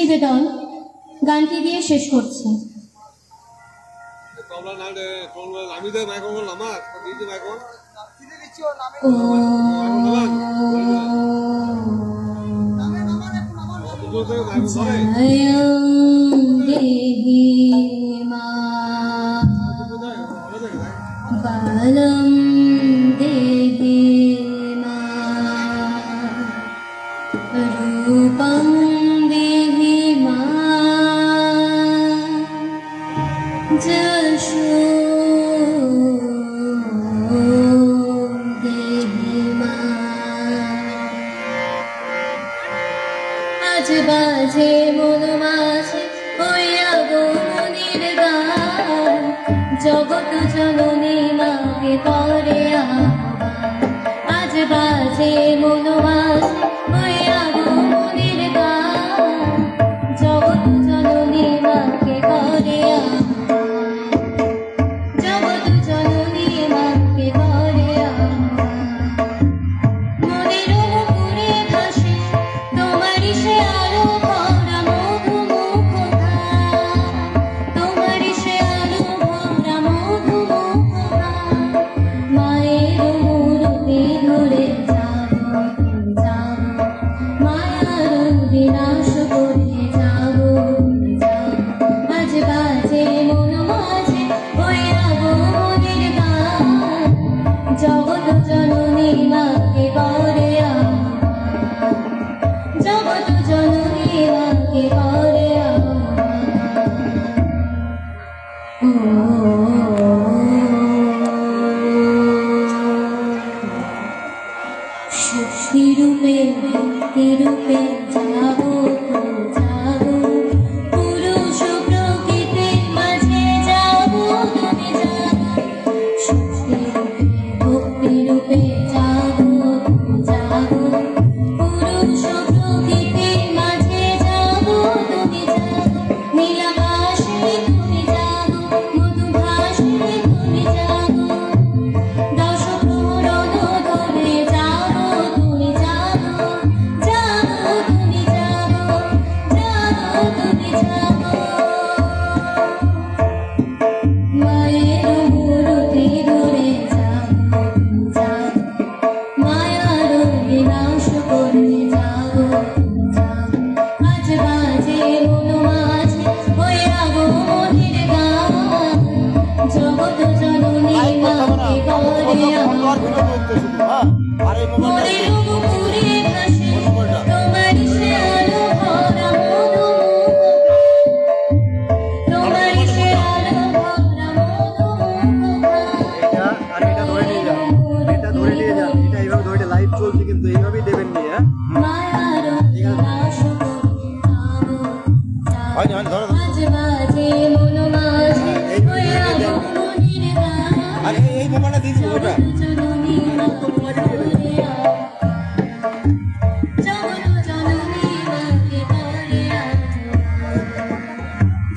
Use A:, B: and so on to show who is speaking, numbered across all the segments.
A: নিবেদন গানটি দিয়ে শেষ করছি। বালম দেহি মা রূপং দেহি মা যশো দেহি মা। আজ বাজে মন মাঝে হইয়া গো মনির গান, জগৎ জননী মাকে করে আহ্বান। আজ বাজে মন মাঝে হইয়া গো মনির গান, জগৎ জননী মাকে করে আহ্বান। জগৎ জননী মাকে করে আহ্বান। মনের মুখে ভাসে তোমারই সে আলো ভরা মধু মুখতা, তোমারই সে আলো ভরা মধু মুখতা। মায়ের মূর্তি ধরে যাবো যাবো, মায়ার বিনাশ করে যাবো যাবো। আজ বাজে মন মাঝে হইয়া গো মনির গান, জগৎ জননী মাকে করে আহ্বান। জগৎ জননী মাকে করে শক্তি রূপে ভক্তি রূপে যাবো যাবো, পুরুষ প্রকৃতির মাঝে যাবো তুমি যাবো। শক্তি রূপে ভক্তি রূপে যাবো যাবো, পুরুষ প্রকৃতির মাঝে যাবো তুমি যাবো। নীলাভাসে তুমি যাবো, মধুভাসে তুমি যাবো, দশ প্রহরণ ধরে যাবো তুমি যাবো। যাবো তুমি যাবো, যাবো তুমি যাবো। মায়ের মূর্তি ধরে যাবো যাবো, মায়ার বিনাশ করে যাবো যাবো। আজ বাজে মন মাঝে হইয়া গো মনির গান, জগৎ জননী মাকে করে আহ্বান। মনের মুখে ভাসে তোমারই সে আলো ভরা মধু মুখতা, তোমারই সে আলো ভরা মধু মুখতা।
B: আর এটা ধরে নিয়ে যান, এটা ধরে নিয়ে যান, এটা এইভাবে ধরে লাইভ চলছে কিন্তু এইভাবেই দেবেন নিয়ে।
A: মায়ার বিনাশ করে যাবো যাবো। আজ বাজে মন মাঝে হইয়া গো মনির গান,
B: আরে এই মোবাইলটা দিয়েছি ওটা
A: জননী মাকে করে আহ্বান। জগৎ জননী মাকে করে আহ্বান।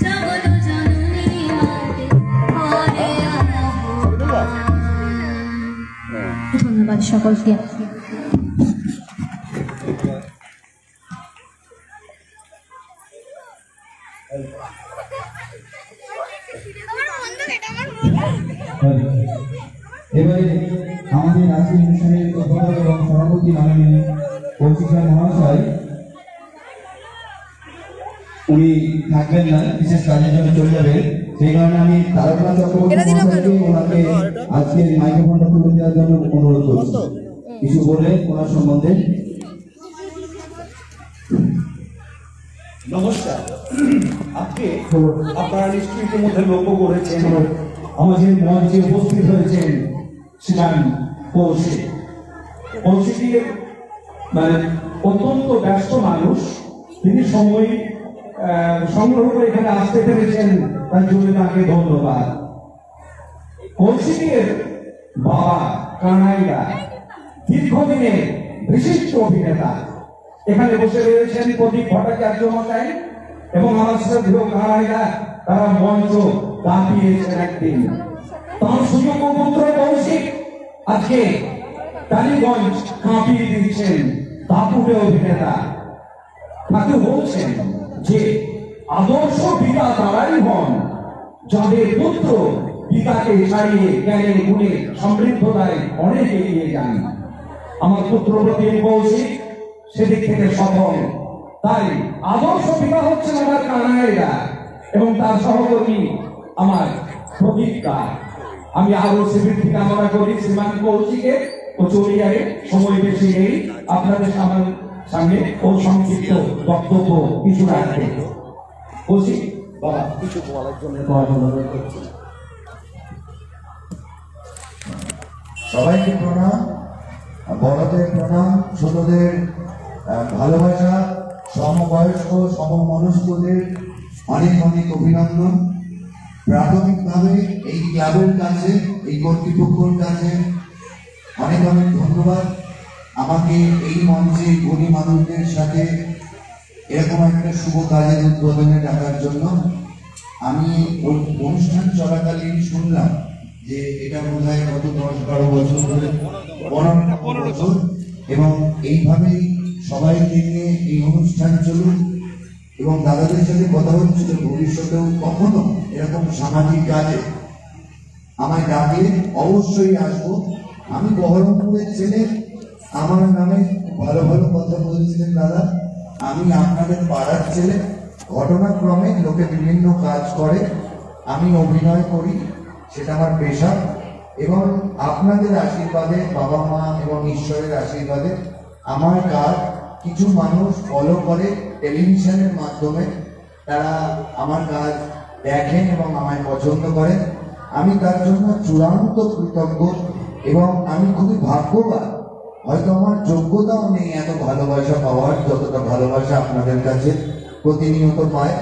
A: জগৎ জননী মাকে করে আহ্বান। ধন্যবাদ সকলকে।
C: এবারে আমাদের আজকের অনুষ্ঠানের উদ্বোধক এবং সভাপতি মাননীয় কৌশিক মহাশয়, উনি থাকবেন না, বিশেষ কাজের জন্য চলে যাবেন। সেই কারণে আমি তারকনাথ চক্রবর্তী মহাশয়কে ওনাকে আজকের মাইক্রোফোনটা তুলে দেওয়ার জন্য অনুরোধ করছি। কিছু বললেন ওনার সম্বন্ধে।
D: নমস্কার। আজকে আপনারা নিশ্চয়ই ইতিমধ্যে লক্ষ্য করেছেন আমাদের মঞ্চে উপস্থিত হয়েছেন শ্রীমান কৌশিক। কৌশিক মানে অত্যন্ত ব্যস্ত মানুষ, তিনি সময় সংগ্রহ করে এখানে আসতে পেরেছেন, তার জন্য তাকে ধন্যবাদ। কৌশিকের বাবা কানাইরা দীর্ঘদিনের বিশিষ্ট অভিনেতা, এখানে বসে রয়েছেন প্রদীপ ভট্টাচার্য মশাই এবং আমার শ্রদ্ধেয় কানাইরা, তারা মঞ্চ দাপিয়েছেন একদিন। তার সুযোগ্য পুত্র কৌশিক আজকে টালিগঞ্জ কাঁপিয়ে দিচ্ছেন, দাপুটে অভিনেতা। তাকে বলছেন যে আদর্শ পিতা তারাই হন যাদের পুত্র পিতাকে ছাড়িয়ে জ্ঞানে গুণে সমৃদ্ধতায় অনেক এগিয়ে যান। আমার পুত্র প্রতিম কৌশিক সেদিক থেকে সফল। তাই আদর্শ পিতা হচ্ছেন আমার কানাইরা এবং তার সহকর্মী আমার প্রদীপকা। আমি আরো বৃদ্ধি কামনা করি শ্রীমান কৌশিকে ও চলিয়ারে সময় বেশি নেই, আপনাদের সামনে ও সংক্ষিপ্ত বক্তব্য কিছু রাখবে। কৌশিক বাবা
B: কিছু বলার জন্য
C: সবাইকে প্রণাম, বড়দের প্রণাম, ছোটদের ভালোবাসা, সমবয়স্ক সমমনস্কদের অনেক অনেক অভিনন্দন। প্রাথমিকভাবে এই ক্লাবের কাছে, এই কর্তৃপক্ষের কাছে অনেক অনেক ধন্যবাদ আমাকে এই মঞ্চে গণী মানুষদের সাথে এরকম একটা শুভ কাজের উদ্বোধনে ডাকার জন্য। আমি অনুষ্ঠান চলাকালীন শুনলাম যে এটা বোধ হয় গত 10-12 বছর ধরে 15 বছর, এবং এইভাবেই সবাইকে নিয়ে এই অনুষ্ঠান চলুন। এবং দাদাদের সাথে কথা হচ্ছিল ভবিষ্যতেও কখনো এরকম সামাজিক কাজে আমায় ডাকে অবশ্যই আসবো। আমি বহরমপুরের ছেলে, আমার নামে ভালো ভালো কথা বলছিলেন দাদা। আমি আপনাদের পাড়ার ছেলে। ঘটনাক্রমে লোকে বিভিন্ন কাজ করে, আমি অভিনয় করি, সেটা আমার পেশা। এবং আপনাদের আশীর্বাদে, বাবা মা এবং ঈশ্বরের আশীর্বাদে আমার কাজ কিছু মানুষ ফলো করে টেলিভিশনের মাধ্যমে। তারা আমার কাজ দেখেন এবং আমায় পছন্দ করেন। আমি তার জন্য চূড়ান্ত কৃতজ্ঞ এবং আমি খুবই ভাগ্যবান। হয়তো আমার যোগ্যতাও নেই এত ভালোবাসা পাওয়ার, যতটা ভালোবাসা আপনাদের কাছে প্রতিনিয়ত পায়।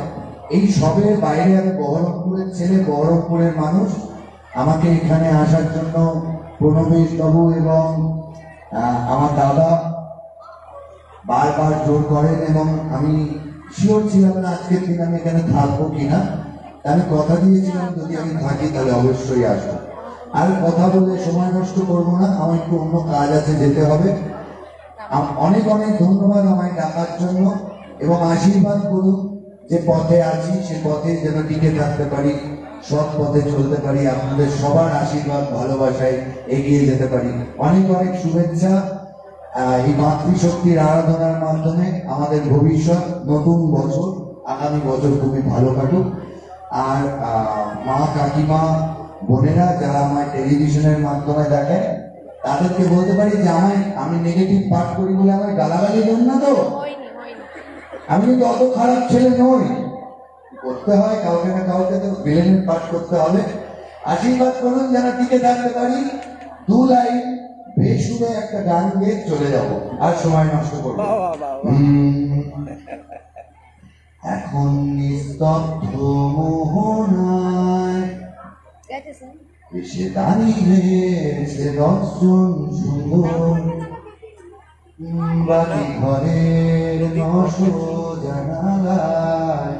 C: এই সবের বাইরে আমি বহরমপুরের ছেলে, বহরমপুরের মানুষ। আমাকে এখানে আসার জন্য প্রণবেশ বাবু এবং আমার দাদা বারবার জোর করেন এবং আমি শিওর ছিলাম না আজকের দিন আমি এখানে থাকবো কিনা। আমি কথা দিয়েছিলাম যদি আমি থাকি তাহলে অবশ্যই আসবো। আর কথা বলে সময় নষ্ট করবো না, আমার একটু অন্য কাজ আছে, যেতে হবে। অনেক অনেক ধন্যবাদ আমায় ডাকার জন্য এবং আশীর্বাদ করুন যে পথে আছি সে পথে যেন টিকে থাকতে পারি, সৎ পথে চলতে পারি, আপনাদের সবার আশীর্বাদ ভালোবাসায় এগিয়ে যেতে পারি। অনেক অনেক শুভেচ্ছা। এই মাতৃশক্তির আরাধনার মাধ্যমে আমাদের ভবিষ্যৎ, নতুন বছর, আগামী বছর খুবই ভালো কাটুক। আর মা, কাকিমা, বোনেরা যারা আমায় টেলিভিশনের মাধ্যমে দেখেন তাদেরকে বলতে পারি যে আমি নেগেটিভ পাঠ করি বলে আমায় গালাগালি দেন না তো। আমি কিন্তু অত খারাপ ছেলে নই। করতে হয় কাউকে না কাউকে তো ভিলেনের পাঠ করতে হবে। আশীর্বাদ করুন যেন টিকে থাকতে পারি। 2 লাইন বেসুরে একটা গান গেয়ে চলে যাব, আর সময় নষ্ট করবো। এখন নিস্তব্ধ মোহনায় এসে দাঁড়িয়েছে 10 জন সুন্দর, বাকি ঘরের 900 জানালায়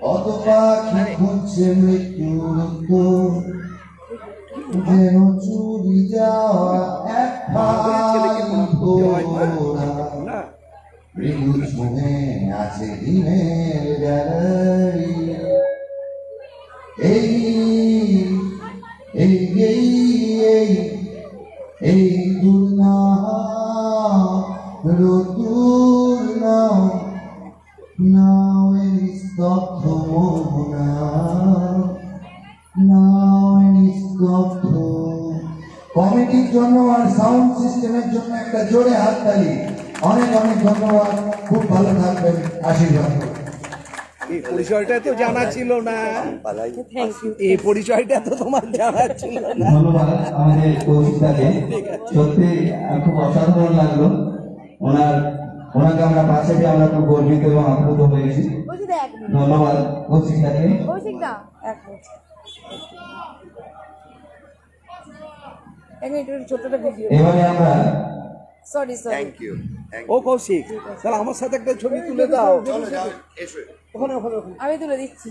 C: কত পাখি খুঁজছে মৃত্যুর উত্তর, যেন চুরি যাওয়া এক মৃদু ছুঁয়ে আছে দিনের গ্যালারি। এই এই এই এই এই দুর্না রতুর নাও নাও নিস্তব্ধ মোহনা, নাও নিস্তব্ধ। কমিটির জন্য আর সাউন্ড সিস্টেমের জন্য একটা জোরে হাততালি। অনেক অনেক ধন্যবাদ, খুব ভালো থাকবেন, আশীর্বাদ।
B: এই পরিচয়টা তো জানা ছিল না, এই পরিচয়টা তো তোমার জানা ছিল না।
C: ধন্যবাদ আমাদের কৌশিকদাকে, সত্যি খুব অসাধারণ লাগলো। ওনাকে আমরা পাশে পেয়ে আমরা খুব গর্বিত এবং আপ্লুত হয়েছি। ধন্যবাদ কৌশিকদাকে। এবারে আমরা
B: ও কৌশিক, তাহলে আমার সাথে একটা ছবি তুলে দাও।
A: আমি তুলে দিচ্ছি।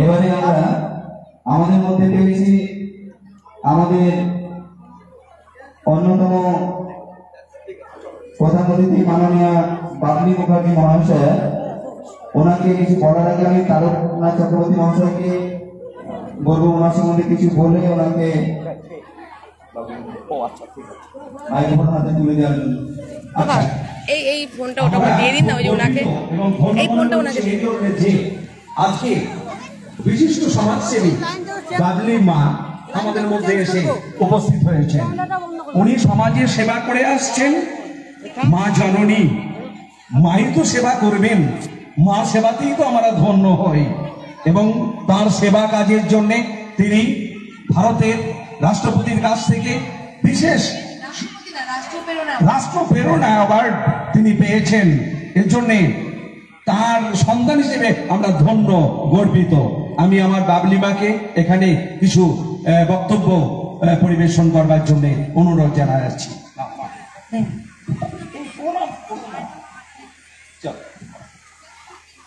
C: এবারে আমরা আমাদের মধ্যে পেয়েছি আমাদের অন্যতম প্রধান অতিথি মাননীয় বাবলি মুখার্জি মহাশয়া। ওনাকে কিছু বলার আগে আমি তারকনাথ চক্রবর্তী মহাশয়কে বলবো ওনার সম্বন্ধে কিছু বলে ওনাকে মাইক্রোফোন হাতে তুলে দেওয়ার জন্য। আচ্ছা,
E: এই ফোনটা ওটা দিয়ে দিন না, ওই যে ওনাকে এই ফোনটা ওনাকে দিয়ে দিন।
D: যে আজকে বিশিষ্ট সমাজসেবী বাবলি মা আমাদের মধ্যে এসে উপস্থিত হয়েছেন। উনি সমাজের সেবা করে আসছেন। মা জননী, মাই তো সেবা করবেন, মা সেবাতেই তো আমরা ধন্য হই। এবং তার সেবা কাজের জন্য তিনি ভারতের রাষ্ট্রপতির কাছ থেকে বিশেষ রাষ্ট্র প্রেরণা অ্যাওয়ার্ড তিনি পেয়েছেন। এর জন্য তার সন্তান হিসেবে আমরা ধন্য, গর্বিত। আমি আমার বাবলিমাকে এখানে কিছু বক্তব্য পরিবেশন করবার জন্য অনুরোধ জানাচ্ছি।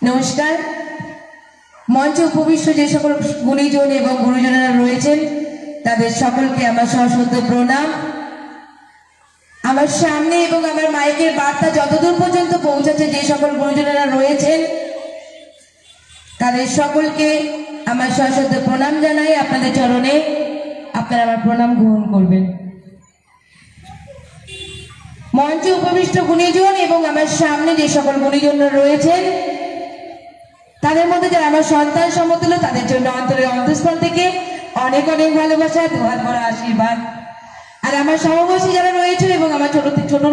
F: নমস্কার। মঞ্চে উপবিষ্ট যে সকল গুণীজন এবং গুরুজনেরা রয়েছেন তাদের সকলকে আমার সশ্রদ্ধ প্রণাম। আমার সামনে এবং আমার মাইকের বার্তা যতদূর পর্যন্ত পৌঁছাচ্ছে যে সকল গুরুজনেরা রয়েছেন তাদের সকলকে আমার সশ্রদ্ধ প্রণাম জানাই। আপনাদের চরণে আপনারা আমার প্রণাম গ্রহণ করবেন। মঞ্চে উপবিষ্ট গুণীজন এবং আমার সামনে যে সকল গুণীজনরা রয়েছেন তাদের মধ্যে যারা আমার সন্তান সমতুল্য তাদের জন্য অন্তরের অন্তঃস্থল থেকে অনেক অনেক ভালোবাসা, দোয়াত ভরা আশীর্বাদ। আর আমার সমবয়সী যারা রয়েছে এবং আমার ছোট ছোট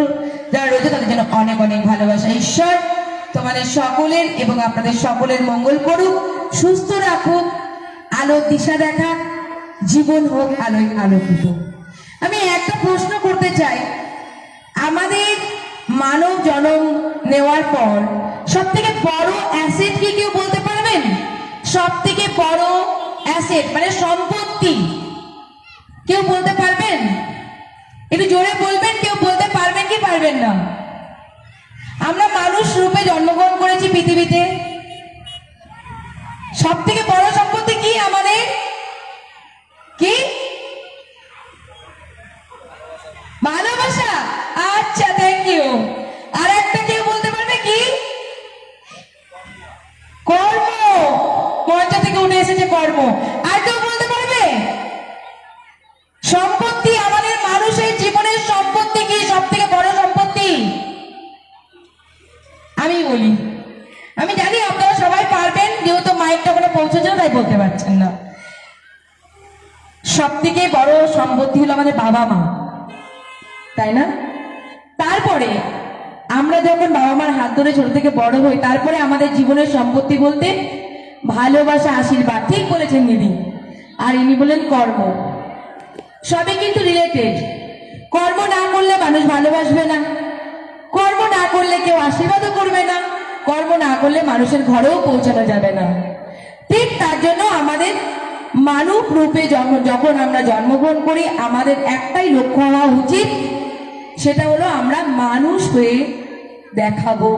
F: যারা রয়েছে তাদের জন্য অনেক অনেক ভালোবাসা। ঈশ্বর তোমাদের সকলের এবং আপনাদের সকলের মঙ্গল করুক, সুস্থ রাখুক, আলোর দিশা দেখা, জীবন হোক আলোয় আলোকিত। আমি একটা প্রশ্ন করতে চাই, আমাদের মানব জন্ম নেওয়ার পর সব থেকে বড় অ্যাসেট কি কেউ বলতে পারবেন? সব থেকে বড় অ্যাসেট মানে সম্পত্তি কেউ বলতে পারবেন? একটু জোরে বলবেন। কেউ বলতে পারবেন কি পারবেন না? আমরা মানুষ রূপে জন্মগ্রহণ করেছি পৃথিবীতে। সব থেকে বড় সম্পত্তি কি আমাদের? কি? ভালোবাসা। আচ্ছা, থ্যাংক ইউ। আর একটা কেউ বলতে পারবে কি? কর্ম। মঞ্চ থেকে উঠে এসেছে কর্ম। আর কেউ বলতে পারবে? সম্পত্তি। আমাদের মানুষের জীবনের সম্পত্তি কি? সব থেকে বড় সম্পত্তি আমি বলি। আমি জানি আপনারা সবাই পারবেন, যেহেতু মাইকটা ওখানে পৌঁছেছে তাই বলতে পারছেন না। সব থেকে বড় সম্পত্তি হলো আমাদের বাবা মা, তাই না? তারপরে আমরা যখন বাবা মার হাত ধরে ছোট থেকে বড় হই, তারপরে আমাদের জীবনের সম্পত্তি বলতে ভালোবাসা, আশীর্বাদ। ঠিক বলেছেন দিদি। আর ইনি বলেন কর্ম। সবই কিন্তু রিলেটেড। কর্ম না করলে মানুষ ভালোবাসবে না, কর্ম না করলে কেউ আশীর্বাদও করবে না, কর্ম না করলে মানুষের ঘরেও পৌঁছানো যাবে না। ঠিক তার জন্য আমাদের মানব রূপে যখন আমরা জন্মগ্রহণ করি আমাদের একটাই লক্ষ্য হওয়া উচিত, সেটা হলো আমরা মানুষ হয়ে দেখাবো,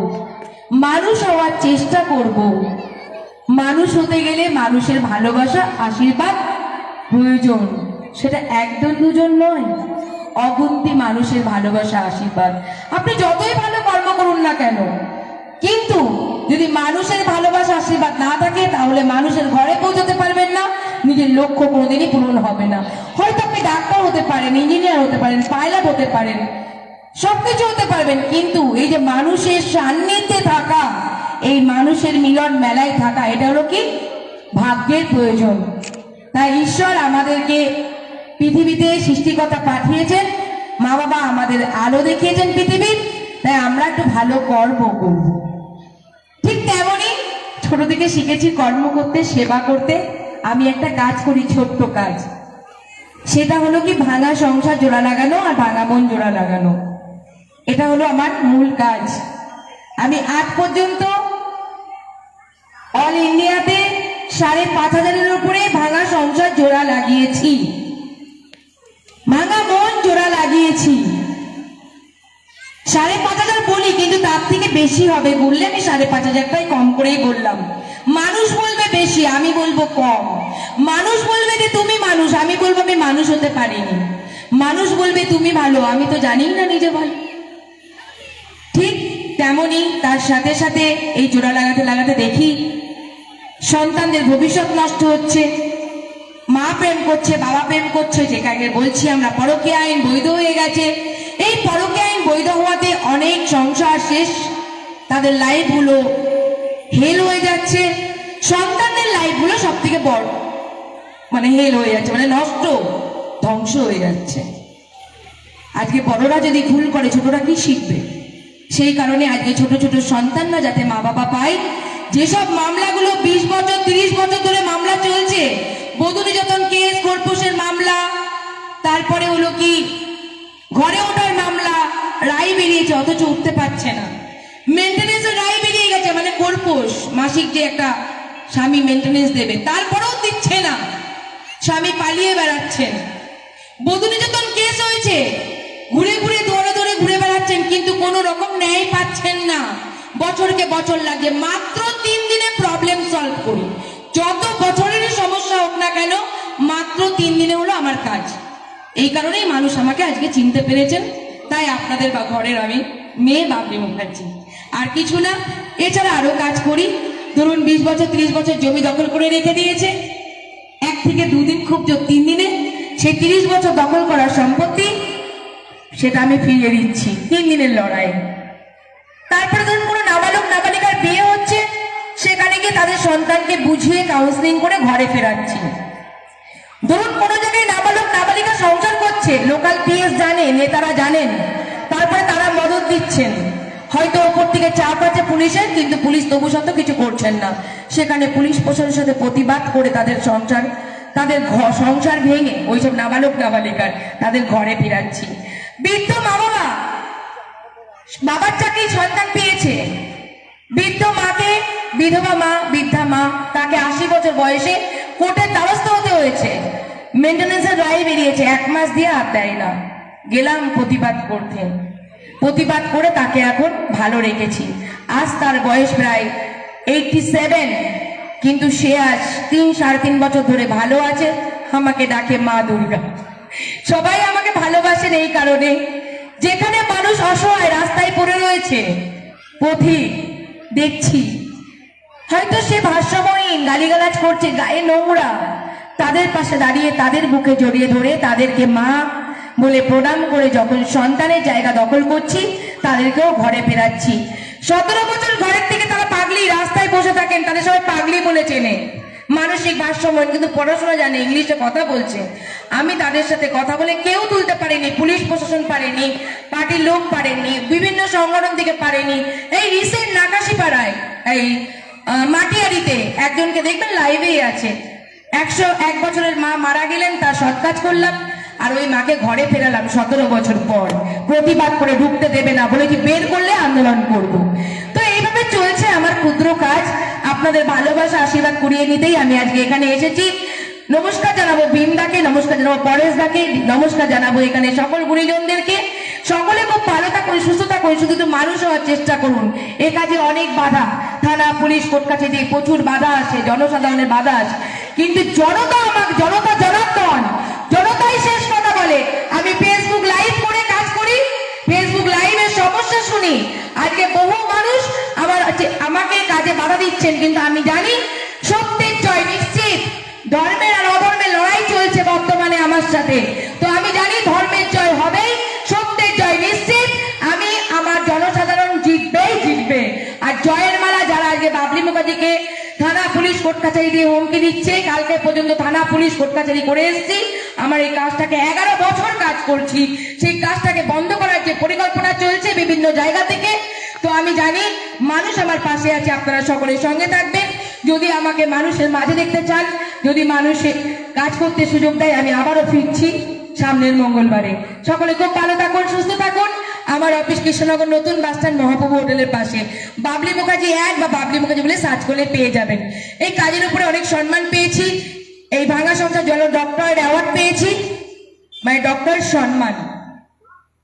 F: মানুষ হওয়ার চেষ্টা করব। মানুষ হতে গেলে মানুষের ভালোবাসা, আশীর্বাদ প্রয়োজন। সেটা একজন দুজন নয়, অগুন্তি মানুষের ভালোবাসা, আশীর্বাদ। আপনি যতই ভালো কর্ম করুন না কেন, কিন্তু যদি মানুষের ভালোবাসা, আশীর্বাদ না থাকে তাহলে মানুষের ঘরে পৌঁছতে পারবেন না, নিজের লক্ষ্য কোনোদিনই পূরণ হবে না। হয়তো আপনি ডাক্তার হতে পারেন, ইঞ্জিনিয়ার হতে পারেন, পাইলট হতে পারেন, সবকিছু হতে পারবেন, কিন্তু এই যে মানুষের সান্নিধ্যে থাকা, এই মানুষের মিলন মেলায় থাকা, এটা হলো কি ভাগ্যের প্রয়োজন। তাই ঈশ্বর আমাদেরকে পৃথিবীতে সৃষ্টিকর্তা পাঠিয়েছেন, মা বাবা আমাদের আলো দেখিয়েছেন পৃথিবীর, তাই আমরা একটু ভালো কর্ম করব। ঠিক তেমনই ছোট থেকে শিখেছি কর্ম করতে, সেবা করতে। আমি একটা কাজ করি, ছোট্ট কাজ, সেটা হলো কি ভাঙা সংসার জোড়া লাগানো আর ভাঙা মন জোড়া লাগানো। এটা হলো আমার মূল কাজ। আমি আজ পর্যন্ত অল ইন্ডিয়াতে 5,500-এর উপরে ভাঙা সংসার জোড়া লাগিয়েছি, ভাঙা মন জোড়া লাগিয়েছি। 5,500 বলি, কিন্তু তার থেকে বেশি হবে বললে আমি 5,500টাই কম করেই বললাম। মানুষ বলবে বেশি, আমি বলবো কম। মানুষ বলবে যে তুমি মানুষ, আমি বলবো আমি মানুষ হতে পারিনি। মানুষ বলবে তুমি ভালো, আমি তো জানি না নিজে ভালো। ঠিক তেমনি তার সাথে সাথে এই জোড়া লাগাতে লাগাতে দেখি সন্তানদের ভবিষ্যৎ নষ্ট হচ্ছে, মা প্রেম করছে, বাবা প্রেম করছে, যেখানে বলছি আমরা পরকীয়া আইন বৈধ হয়ে গেছে। এই পরকীয়া আইন বৈধ হওয়াতে অনেক সংসার শেষ, তাদের লাইফগুলো হেল হয়ে যাচ্ছে, সন্তানদের লাইফগুলো সব থেকে বড় মানে হেল হয়ে যাচ্ছে, মানে নষ্ট, ধ্বংস হয়ে যাচ্ছে। আজকে বড়রা যদি ভুল করে ছোটরা কি শিখবে? সেই কারণে আজকে ছোট ছোট সন্তানরা যাতে মা বাবা পায়, যেসব মামলাগুলো 20 বছর 30 বছর ধরে মামলা চলছে, বধূ নির্যাতন কেস, খোরপোশের মামলা, তারপরে হলো কি ঘরে ওঠার মামলা, রায় বেরিয়েছে অথচ উঠতে পারছে না। মেনটেনেন্সের রায় বেরিয়ে গেছে, মানে খোরপোশ মাসিক যে একটা স্বামী মেনটেনেন্স দেবে তারপরেও দিচ্ছে না, স্বামী পালিয়ে বেড়াচ্ছেন। বধূ নির্যাতন কেস হয়েছে, ঘুরে ঘুরে দৌড়ে দৌড়ে ঘুরে বেড়াচ্ছেন, কিন্তু কোনো রকম ন্যায় পাচ্ছেন না, বছরকে বছর লাগে। মাত্র 3 দিনে প্রবলেম সলভ করি, যত বছরেরই সমস্যা হোক না কেন মাত্র 3 দিনে হলো আমার কাজ। এই কারণেই মানুষ আমাকে আজকে চিনতে পেরেছেন, তাই আপনাদের বা ঘরের আমি মেয়ে বাবলি মুখার্জি, আর কিছু না। এছাড়া আরো কাজ করি, ধরুন 20 বছর 30 বছর জমি দখল করে রেখে দিয়েছে, 1 থেকে 2 দিন খুব 3 দিনে সেই 30 বছর দখল করার সম্পত্তি সেটা আমি ফিরিয়ে দিচ্ছি 3 দিনের লড়াই। তারপরে ধরুন কোনো নাবালক নাবালিকার বিয়ে হচ্ছে, সেখানে গিয়ে তাদের সন্তানকে বুঝিয়ে কাউন্সিলিং করে ঘরে ফেরাচ্ছি। ধরুন কোনো জায়গায় নাবালক নাবালিকা সংসার করছে, লোকাল পিএস জানে, নেতারা জানেন, তারপরে তারা মদত দিচ্ছেন, হয়তো ওপর থেকে চাপ আছে পুলিশের, কিন্তু পুলিশ তবু সত্ত্বেও কিছু করছেন না, সেখানে পুলিশ প্রশাসনের সাথে প্রতিবাদ করে তাদের সংসার ভেঙে ওইসব নাবালক নাবালিকার তাদের ঘরে ফেরাচ্ছি। বৃদ্ধ মা বাবা, বাবার চাকরি সন্তান পেয়েছে, বৃদ্ধ মাকে, বিধবা মা, বৃদ্ধা মা, তাকে 80 বছর বয়সে কোর্টের দ্বারস্থ হতে হয়েছে, মেনটেনেন্সের রায় বেরিয়েছে, 1 মাস দিয়ে আর দেয় না, গেলাম প্রতিবাদ করতে, প্রতিবাদ করে তাকে এখন ভালো রেখেছি। আজ তার বয়স প্রায় 87, কিন্তু সে আজ 3-3.5 বছর ধরে ভালো আছে, আমাকে ডাকে মা দুর্গা। সবাই আমাকে ভালোবাসেন এই কারণে, যেখানে মানুষ অসহায় রাস্তায় পড়ে রয়েছে, পথিক দেখছি, হয়তো সে ভারসাম্যহীন, গালিগালাজ করছে, গায়ে নোংরা, তাদের পাশে দাঁড়িয়ে তাদের বুকে জড়িয়ে ধরে তাদেরকে মা বলে প্রণাম করে যখন সন্তানের জায়গা দখল করছি, তাদেরকেও ঘরে ফেরাচ্ছি। 17 বছর ঘরের থেকে তারা পাগলি, রাস্তায় বসে থাকেন, তাদের সবাই পাগলি বলে চেনে, মানসিক ভারসাম্য, কিন্তু পড়াশোনা জানে, ইংলিশে কথা বলছে। আমি তাদের সাথে কথা বলে কেউ তুলতে পারেনি, পুলিশ প্রশাসন পারেনি, পার্টির লোক পারেনি, বিভিন্ন সংগঠন থেকে পারেনি। এই রিসেন্ট নাকাশিপাড়ায়, এই মাটিয়ারিতে একজনকে দেখবেন লাইভেই আছে, 101 বছরের মা মারা গেলেন, তার সৎকাজ করলাম, আর ওই মাকে ঘরে ফেরালাম 17 বছর পর, প্রতিবাদ করে ঢুকতে দেবে না বলে কি বের করলে আন্দোলন করব। তো এইভাবে চলছে আমার ক্ষুদ্র কাজ, আপনাদের ভালোবাসা আশীর্বাদ কুড়িয়ে নিতেই আমি আজকে এখানে এসেছি। নমস্কার জানাবো ভীমদাকে, নমস্কার জানাবো পরেশদাকে, নমস্কার জানাবো এখানে সকল গুণীজনদেরকে। সকলে খুব ভালো থাকুন, সুস্থ থাকুন, শুধু একটু মানুষ হওয়ার চেষ্টা করুন। এ কাজে অনেক বাধা, থানা পুলিশ কোর্ট কাছে প্রচুর বাধা আসে, জনসাধারণের বাধা আসে, কিন্তু জনতা আমাকে, জনতা জনার্দন, জনতাই শেষ কথা বলে। আমি ফেসবুক লাইভ করে কাজ করি, ফেসবুক লাইভের সমস্যা শুনি, আজকে বহু মানুষ আমাকে কাজে বাধা দিচ্ছেন, কিন্তু আমি জানি সত্যের জয় নিশ্চিত। ধর্মের আর অধর্মের লড়াই চলছে বর্তমানে আমার সাথে, তো আমি জানি ধর্মের জয় হবেই, সত্যের জয় নিশ্চিত। আমি আমার জনসাধারণ জিতবে। আর জয়ের মালা যারা আজকে বাবলি মুখার্জিকে থানা পুলিশ কোর্ট কাছারি দিয়ে হুমকি দিচ্ছে, কালকে পর্যন্ত থানা পুলিশ কোর্ট কাছারি করে এসেছি, আমার এই কাজটাকে 11 বছর কাজ করছি, সেই কাজটাকে বন্ধ করার যে পরিকল্পনা চলছে বিভিন্ন জায়গা থেকে, তো আমি জানি মানুষ আমার পাশে আছে, আপনারা সকলের সঙ্গে থাকবেন। যদি আমাকে মানুষের মাঝে দেখতে চান, যদি মানুষের কাজ করতে সুযোগ দেয়, আমি আবারও ফিরছি সামনের মঙ্গলবারে। সকলে খুব ভালো থাকুন, সুস্থ থাকুন। আমার অফিস কৃষ্ণনগর নতুন বাসস্ট্যান্ড মহাপ্রভু হোটেলের পাশে, বাবলি মুখার্জি 1 বা বাবলি মুখার্জি বলে সার্চ করলে পেয়ে যাবেন। এই কাজের উপরে অনেক সম্মান পেয়েছি, এই ভাঙা সংসার জল ডক্টরেট অ্যাওয়ার্ড পেয়েছি, মানে ডক্টর সম্মান,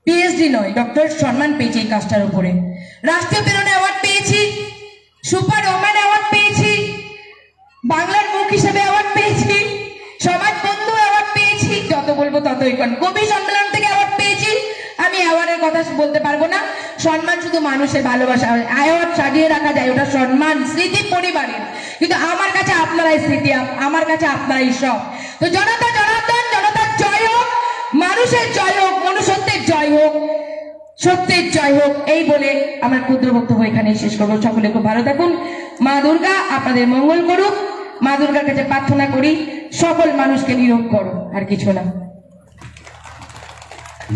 F: পিএইচডি নয়, ডক্টর সম্মান পেয়েছি এই কাজটার উপরে। রাষ্ট্রীয় প্রেরণা অ্যাওয়ার্ড পেয়েছি, সুপার ওম্যান অ্যাওয়ার্ড পেয়েছি, বাংলার মুখ হিসেবে অ্যাওয়ার্ড পেয়েছি, সমাজ বন্ধু অ্যাওয়ার্ড পেয়েছি, যত বলবো ততই কম। কবি সম্মেলন থেকে অ্যাওয়ার্ড পেয়েছি, আমি অ্যাওয়ার্ডের কথা বলতে পারবো না, সম্মান শুধু মানুষের ভালোবাসা, অ্যাওয়ার্ড সাজিয়ে রাখা যায়, ওটা সম্মান স্মৃতি পরিবারের, কিন্তু আমার কাছে আপনারাই স্মৃতি, আমার কাছে আপনারাই সব। তো জনতা জনার্দন, জনতার জয় হোক, মানুষের জয় হোক, মনুষ্যত্বের জয় হোক, সত্যের জয় হোক, এই বলে আমার ক্ষুদ্র বক্তব্য এখানে শেষ করবো। সকলে খুব ভালো থাকুন, মা দুর্গা আপনাদের মঙ্গল করুক, মা দুর্গার কাছে প্রার্থনা করি সকল মানুষকে নিরোগ করো, আর কিছু না।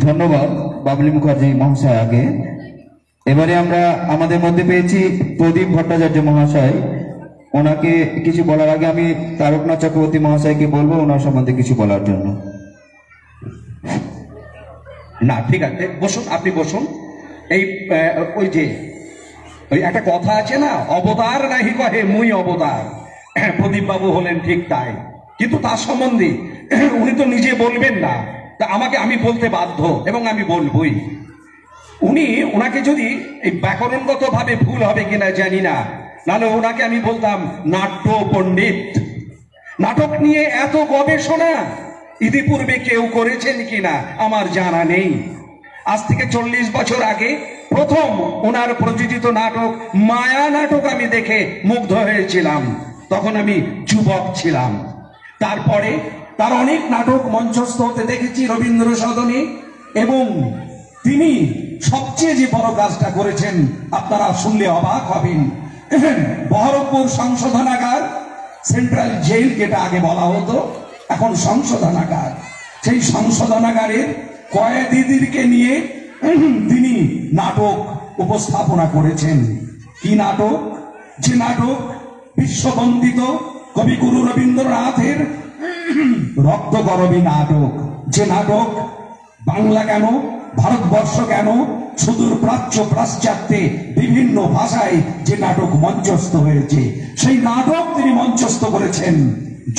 C: ধন্যবাদ বাবলি মুখার্জি মহাশয়াকে। এবারে আমরা আমাদের মধ্যে পেয়েছি প্রদীপ ভট্টাচার্য মহাশয়। ওনাকে কিছু বলার আগে আমি তারকনাথ চক্রবর্তী মহাশয়কে বলবো ওনার সম্বন্ধে কিছু বলার জন্য।
D: না ঠিক আছে, বসুন, আপনি বসুন। এই ওই যে ওই একটা কথা আছে না, অবতার নাহি কহে মুই অবতার, প্রদীপ বাবু হলেন ঠিক তাই, কিন্তু তার সম্বন্ধে উনি তো নিজে বলবেন না, তা আমাকে আমি বলতে বাধ্য এবং আমি বলবই। ওনাকে যদি এই ব্যাকরণগত ভাবে ভুল হবে কিনা জানি না, নাহলে ওনাকে আমি বলতাম নাট্য পণ্ডিত। নাটক নিয়ে এত গবেষণা ইতিপূর্বে কেউ করেছেন কিনা আমার জানা নেই। আজ থেকে 40 বছর আগে প্রথম ওনার প্রযোজিত নাটক মায়া নাটক আমি দেখে মুগ্ধ হয়েছিলাম, তখন আমি যুবক ছিলাম। তারপরে তার অনেক নাটক মঞ্চস্থ হতে দেখেছি রবীন্দ্র সদনে, এবং তিনি সবচেয়ে যে বড় কাজটা করেছেন আপনারা শুনলে অবাক হবেন। বহরমপুর সংশোধনাগার, সেন্ট্রাল জেল যেটা আগে বলা হতো, এখন সংশোধনাগার, সেই সংশোধনাগারের কয়েদিদেরকে নিয়ে তিনি নাটক উপস্থাপনা করেছেন। কি নাটক? যে নাটক বিশ্ববন্দিত কবিগুরু রবীন্দ্রনাথের রক্তগরবী নাটক, যে নাটক বাংলা কেন, ভারতবর্ষ কেন, সুদূর প্রাচ্য পাশ্চাত্যে বিভিন্ন ভাষায় যে নাটক মঞ্চস্থ হয়েছে, সেই নাটক তিনি মঞ্চস্থ করেছেন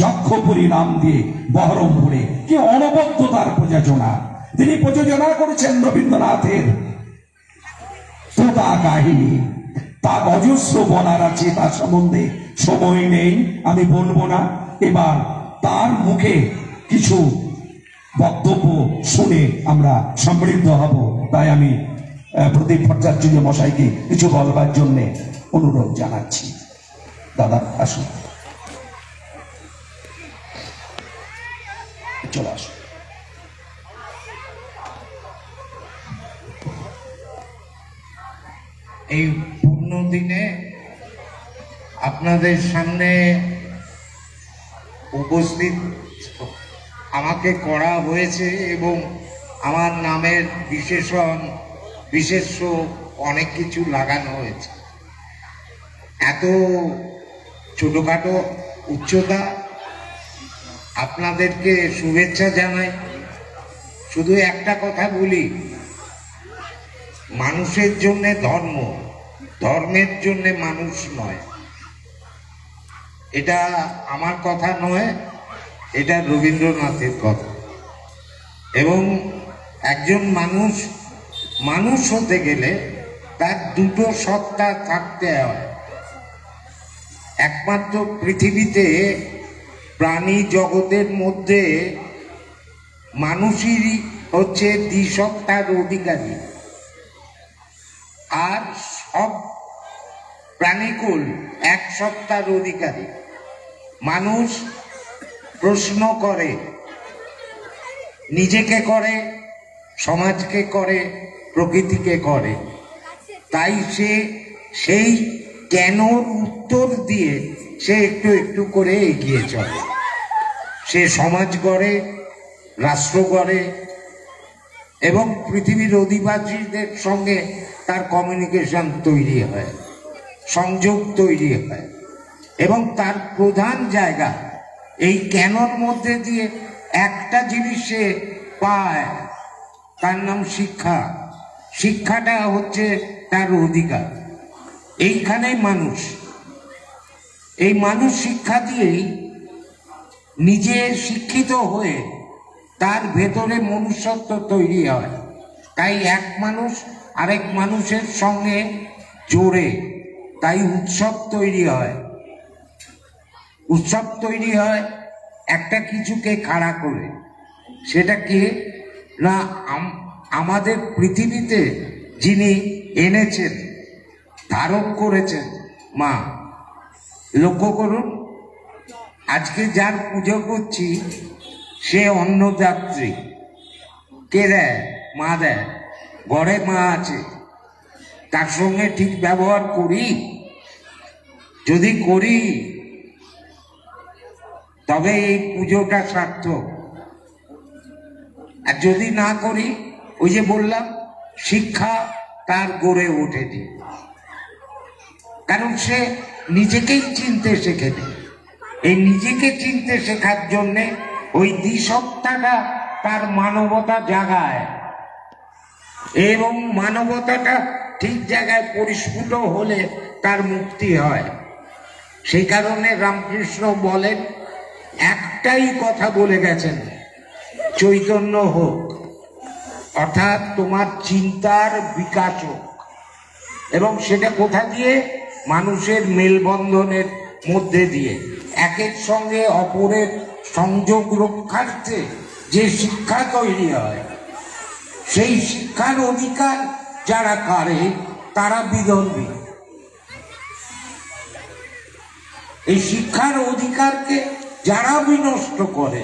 D: যক্ষপুরী নাম দিয়ে বহরমপুরে। কি অনবদ্য তার প্রযোজনা! তিনি প্রযোজনা করেছেন রবীন্দ্রনাথের তোতা কাহিনী। তা অজস্র বলার আছে, তার সম্বন্ধে সময় নেই, আমি বলবো না। এবার তার মুখে কিছু বক্তব্য শুনে আমরা সমৃদ্ধ হব, তাই আমি প্রদীপ ভট্টাচার্য মশাইকে কিছু বলবার জন্য অনুরোধ জানাচ্ছি। দাদা আসুন, চলে আসুন।
G: এই পূর্ণ দিনে আপনাদের সামনে উপস্থিত আমাকে করা হয়েছে এবং আমার নামের বিশেষ্য অনেক কিছু লাগানো হয়েছে। এত ছোটখাটো উচ্চতা, আপনাদেরকে শুভেচ্ছা জানাই। শুধু একটা কথা বলি, মানুষের জন্য ধর্ম, ধর্মের জন্য মানুষ নয়। এটা আমার কথা নয়, এটা রবীন্দ্রনাথের কথা। এবং একজন মানুষ হতে গেলে তার দুটো সত্তা থাকতে হয়। একমাত্র পৃথিবীতে প্রাণী জগতের মধ্যে মানুষই হচ্ছে দ্বিসত্তার অধিকারী, আর সব প্রাণীকুল এক সত্তার অধিকারী। মানুষ প্রশ্ন করে, নিজেকে করে, সমাজকে করে, প্রকৃতিকে করে। তাই সে সেই কেনর উত্তর দিয়ে সে একটু একটু করে এগিয়ে চলে। সে সমাজ গড়ে, রাষ্ট্র গড়ে, এবং পৃথিবীর অধিবাসীদের সঙ্গে তার কমিউনিকেশন তৈরি হয়, সংযোগ তৈরি হয়। এবং তার প্রধান জায়গা এই কেনর মধ্যে দিয়ে একটা জিনিস সে পায়, তার নাম শিক্ষা। শিক্ষাটা হচ্ছে তার অধিকার। এইখানেই মানুষ, এই মানুষ শিক্ষা দিয়েই নিজে শিক্ষিত হয়ে তার ভেতরে মনুষ্যত্ব তৈরি হয়। তাই এক মানুষ আরেক মানুষের সঙ্গে জোড়ে, তাই উৎসব তৈরি হয়। উৎসব তৈরি হয় একটা কিছুকে খাড়া করে। সেটা কি না, আমাদের পৃথিবীতে যিনি এনেছেন, ধারণ করেছেন মা। লক্ষ্য করুন, আজকে যার পুজো করছি সে অন্নদাত্রী। কে দেয়? মা দেয়। ঘরে মা আছে, তার সঙ্গে ঠিক ব্যবহার করি? যদি করি তবে এই পুজোটা সার্থক। আর যদি না করি, ওই যে বললাম, শিক্ষা তার গড়ে ওঠেনি, কারণ সে নিজেকেই চিনতে শেখেনি। এই নিজেকে চিনতে শেখার জন্যে ওই দ্বিসত্তাটা তার মানবতা জাগায়, এবং মানবতাটা ঠিক জায়গায় পরিস্ফুট হলে তার মুক্তি হয়। সেই কারণে রামকৃষ্ণ বলেন, একটাই কথা বলে গেছেন, চৈতন্য হোক, অর্থাৎ তোমার চিন্তার বিকাশ হোক। এবং সেটা কোথা দিয়ে? মানুষের মেলবন্ধনের মধ্যে দিয়ে। একের সঙ্গে অপরের সংযোগ রক্ষার্থে যে শিক্ষা তৈরি হয়, সেই শিক্ষার অধিকার যারা কাড়ে তারা বিদর্ভী। এই শিক্ষার অধিকারকে যারা বিনষ্ট করে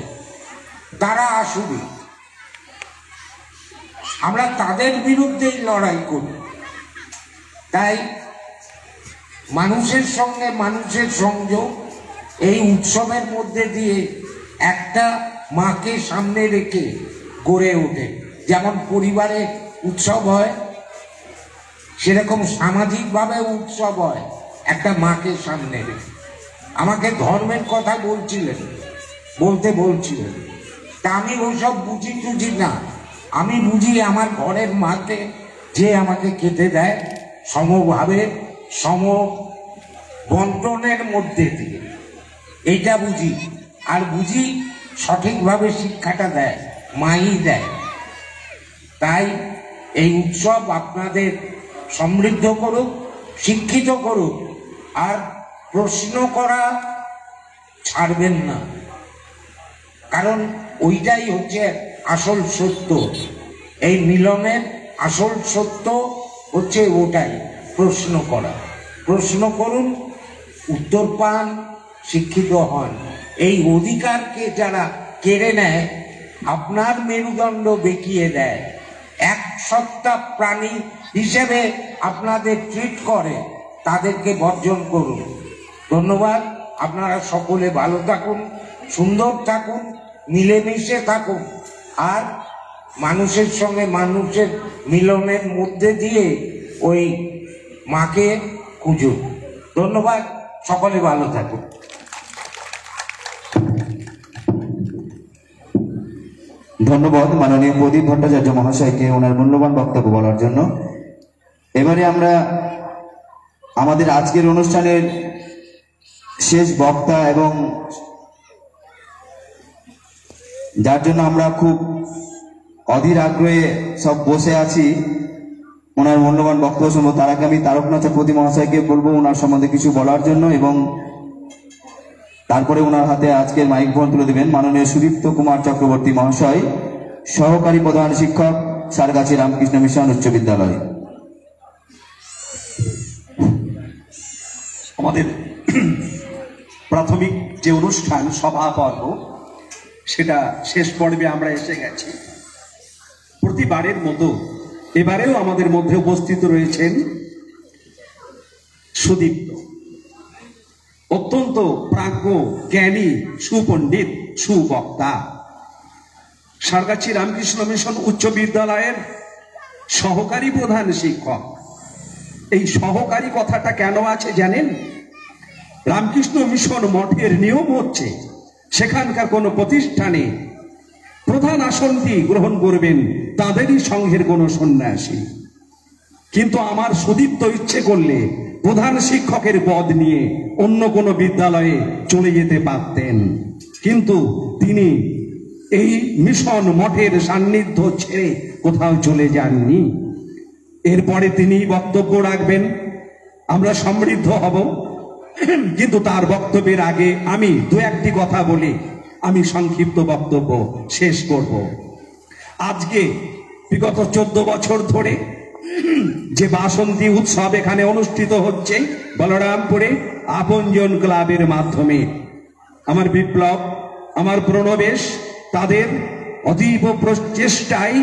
G: তারা আসুবি। আমরা তাদের বিরুদ্ধেই লড়াই করি। তাই মানুষের সঙ্গে মানুষের সংযোগ এই উৎসবের মধ্যে দিয়ে একটা মাকে সামনে রেখে গড়ে ওঠে। যেমন পরিবারে উৎসব হয়, সেরকম সামাজিকভাবে উৎসব হয় একটা মাকে সামনে রেখে। আমাকে ধর্মের কথা বলছিলেন, তা আমি ওসব বুঝি টুঝি না। আমি বুঝি আমার ঘরের মাকে যে আমাকে খেতে দেয় সমভাবে, সম বন্টনের মধ্যে দিয়ে, এইটা বুঝি। আর বুঝি সঠিকভাবে শিক্ষাটা দেয় মাই দেয়। তাই এই উৎসব আপনাদের সমৃদ্ধ করুক, শিক্ষিত করুক, আর প্রশ্ন করা ছাড়বেন না, কারণ ওইটাই হচ্ছে আসল সত্য। এই মিলনের আসল সত্য হচ্ছে ওটাই, প্রশ্ন করা। প্রশ্ন করুন, উত্তর পান, শিক্ষিত হন। এই অধিকারকে যারা কেড়ে নেয়, আপনার মেরুদণ্ড বেঁকিয়ে দেয়, এক সত্তা প্রাণী হিসেবে আপনাদের ট্রিট করে, তাদেরকে বর্জন করুন। ধন্যবাদ। আপনারা সকলে ভালো থাকুন, সুন্দর থাকুন, মিলেমিশে থাকুন, আর মানুষের সঙ্গে মানুষের মিলনের মধ্যে দিয়ে ওই মাকে খুঁজুন। ধন্যবাদ। সকলে ভালো থাকুন।
C: ধন্যবাদ মাননীয় প্রদীপ ভট্টাচার্য মহাশয়কে ওনার মূল্যবান বক্তব্য বলার জন্য। এবারে আমরা আমাদের আজকের অনুষ্ঠানের শেষ বক্তা, এবং যার জন্য আমরা খুব অধীর আগ্রহে সব বসে আছি ওনার মূল্যবান বক্তব্য শুনবো, তার আগে আমি তারকনাথ চক্রবর্তী মহাশয়কে বলবো ওনার সম্বন্ধে কিছু বলার জন্য, এবং তারপরে ওনার হাতে আজকের মাইক্রোফোন তুলে দেবেন মাননীয় সুদীপ্ত কুমার চক্রবর্তী মহাশয়, সহকারী প্রধান শিক্ষক, সারগাছি রামকৃষ্ণ মিশন উচ্চ বিদ্যালয়।
D: আমাদের প্রাথমিক যে অনুষ্ঠান সভা পর্ব, সেটা শেষ পর্বে আমরা এসে গেছি। প্রতিবারের মতো এবারেও আমাদের মধ্যে উপস্থিত রয়েছেন সুদীপ্ত, অত্যন্ত প্রাজ্ঞ, জ্ঞানী, সুপণ্ডিত, সুবক্তা, সারগাছি রামকৃষ্ণ মিশন উচ্চ বিদ্যালয়ের সহকারী প্রধান শিক্ষক। এই সহকারী কথাটা কেন আছে জানেন? রামকৃষ্ণ মিশন মঠের নিয়ম হচ্ছে সেখানকার কোনো প্রতিষ্ঠানে প্রধান আসনটি গ্রহণ করবেন তাদেরই সংঘের কোনো সন্ন্যাসী। কিন্তু আমার সুদীপ্ত ইচ্ছে করলে প্রধান শিক্ষকের পদ নিয়ে অন্য কোনো বিদ্যালয়ে চলে যেতে পারতেন, কিন্তু তিনি এই মিশন মঠের সান্নিধ্য ছেড়ে কোথাও চলে যাননি। এরপরে তিনি বক্তব্য রাখবেন, আমরা সমৃদ্ধ হব। কিন্তু তার বক্তব্যের আগে আমি দু একটি কথা বলে আমি সংক্ষিপ্ত বক্তব্য শেষ করব। আজকে বিগত 14 বছর ধরে যে বাসন্তী উৎসব এখানে অনুষ্ঠিত হচ্ছে বলরামপুরে আপনজন ক্লাবের মাধ্যমে। আমার বিপ্লব, আমার প্রণবেশ, তাদের অতীব প্রচেষ্টায়,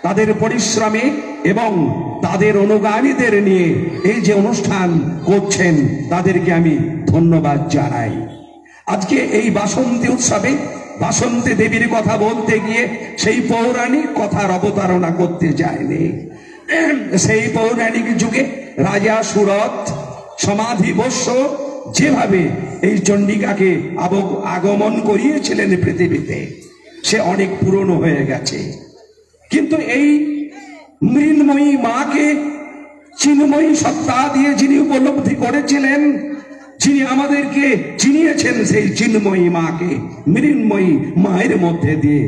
D: তাদের পরিশ্রমে এবং তাদের অনুগামীদের নিয়ে এই যে অনুষ্ঠান করছেন, তাদেরকে আমি ধন্যবাদ জানাই। আজকে এই বাসন্তী উৎসবে বাসন্তী দেবীর কথা বলতে গিয়ে সেই পৌরাণিক কথার অবতারণা করতে যায়নি। সেই পৌরাণিক যুগে রাজা সুরত সমাধিবশ্য যেভাবে এই চণ্ডিকাকে আগমন করিয়েছিলেন পৃথিবীতে, সে অনেক পুরনো হয়ে গেছে। কিন্তু এই মৃন্ময়ী মাকে চিন্ময়ী সত্তা দিয়ে যিনি উপলব্ধি করেছিলেন, যিনি আমাদেরকে চিনিয়েছেন সেই চিন্ময়ী মাকে, মৃন্ময়ী মায়ের মধ্যে দিয়ে,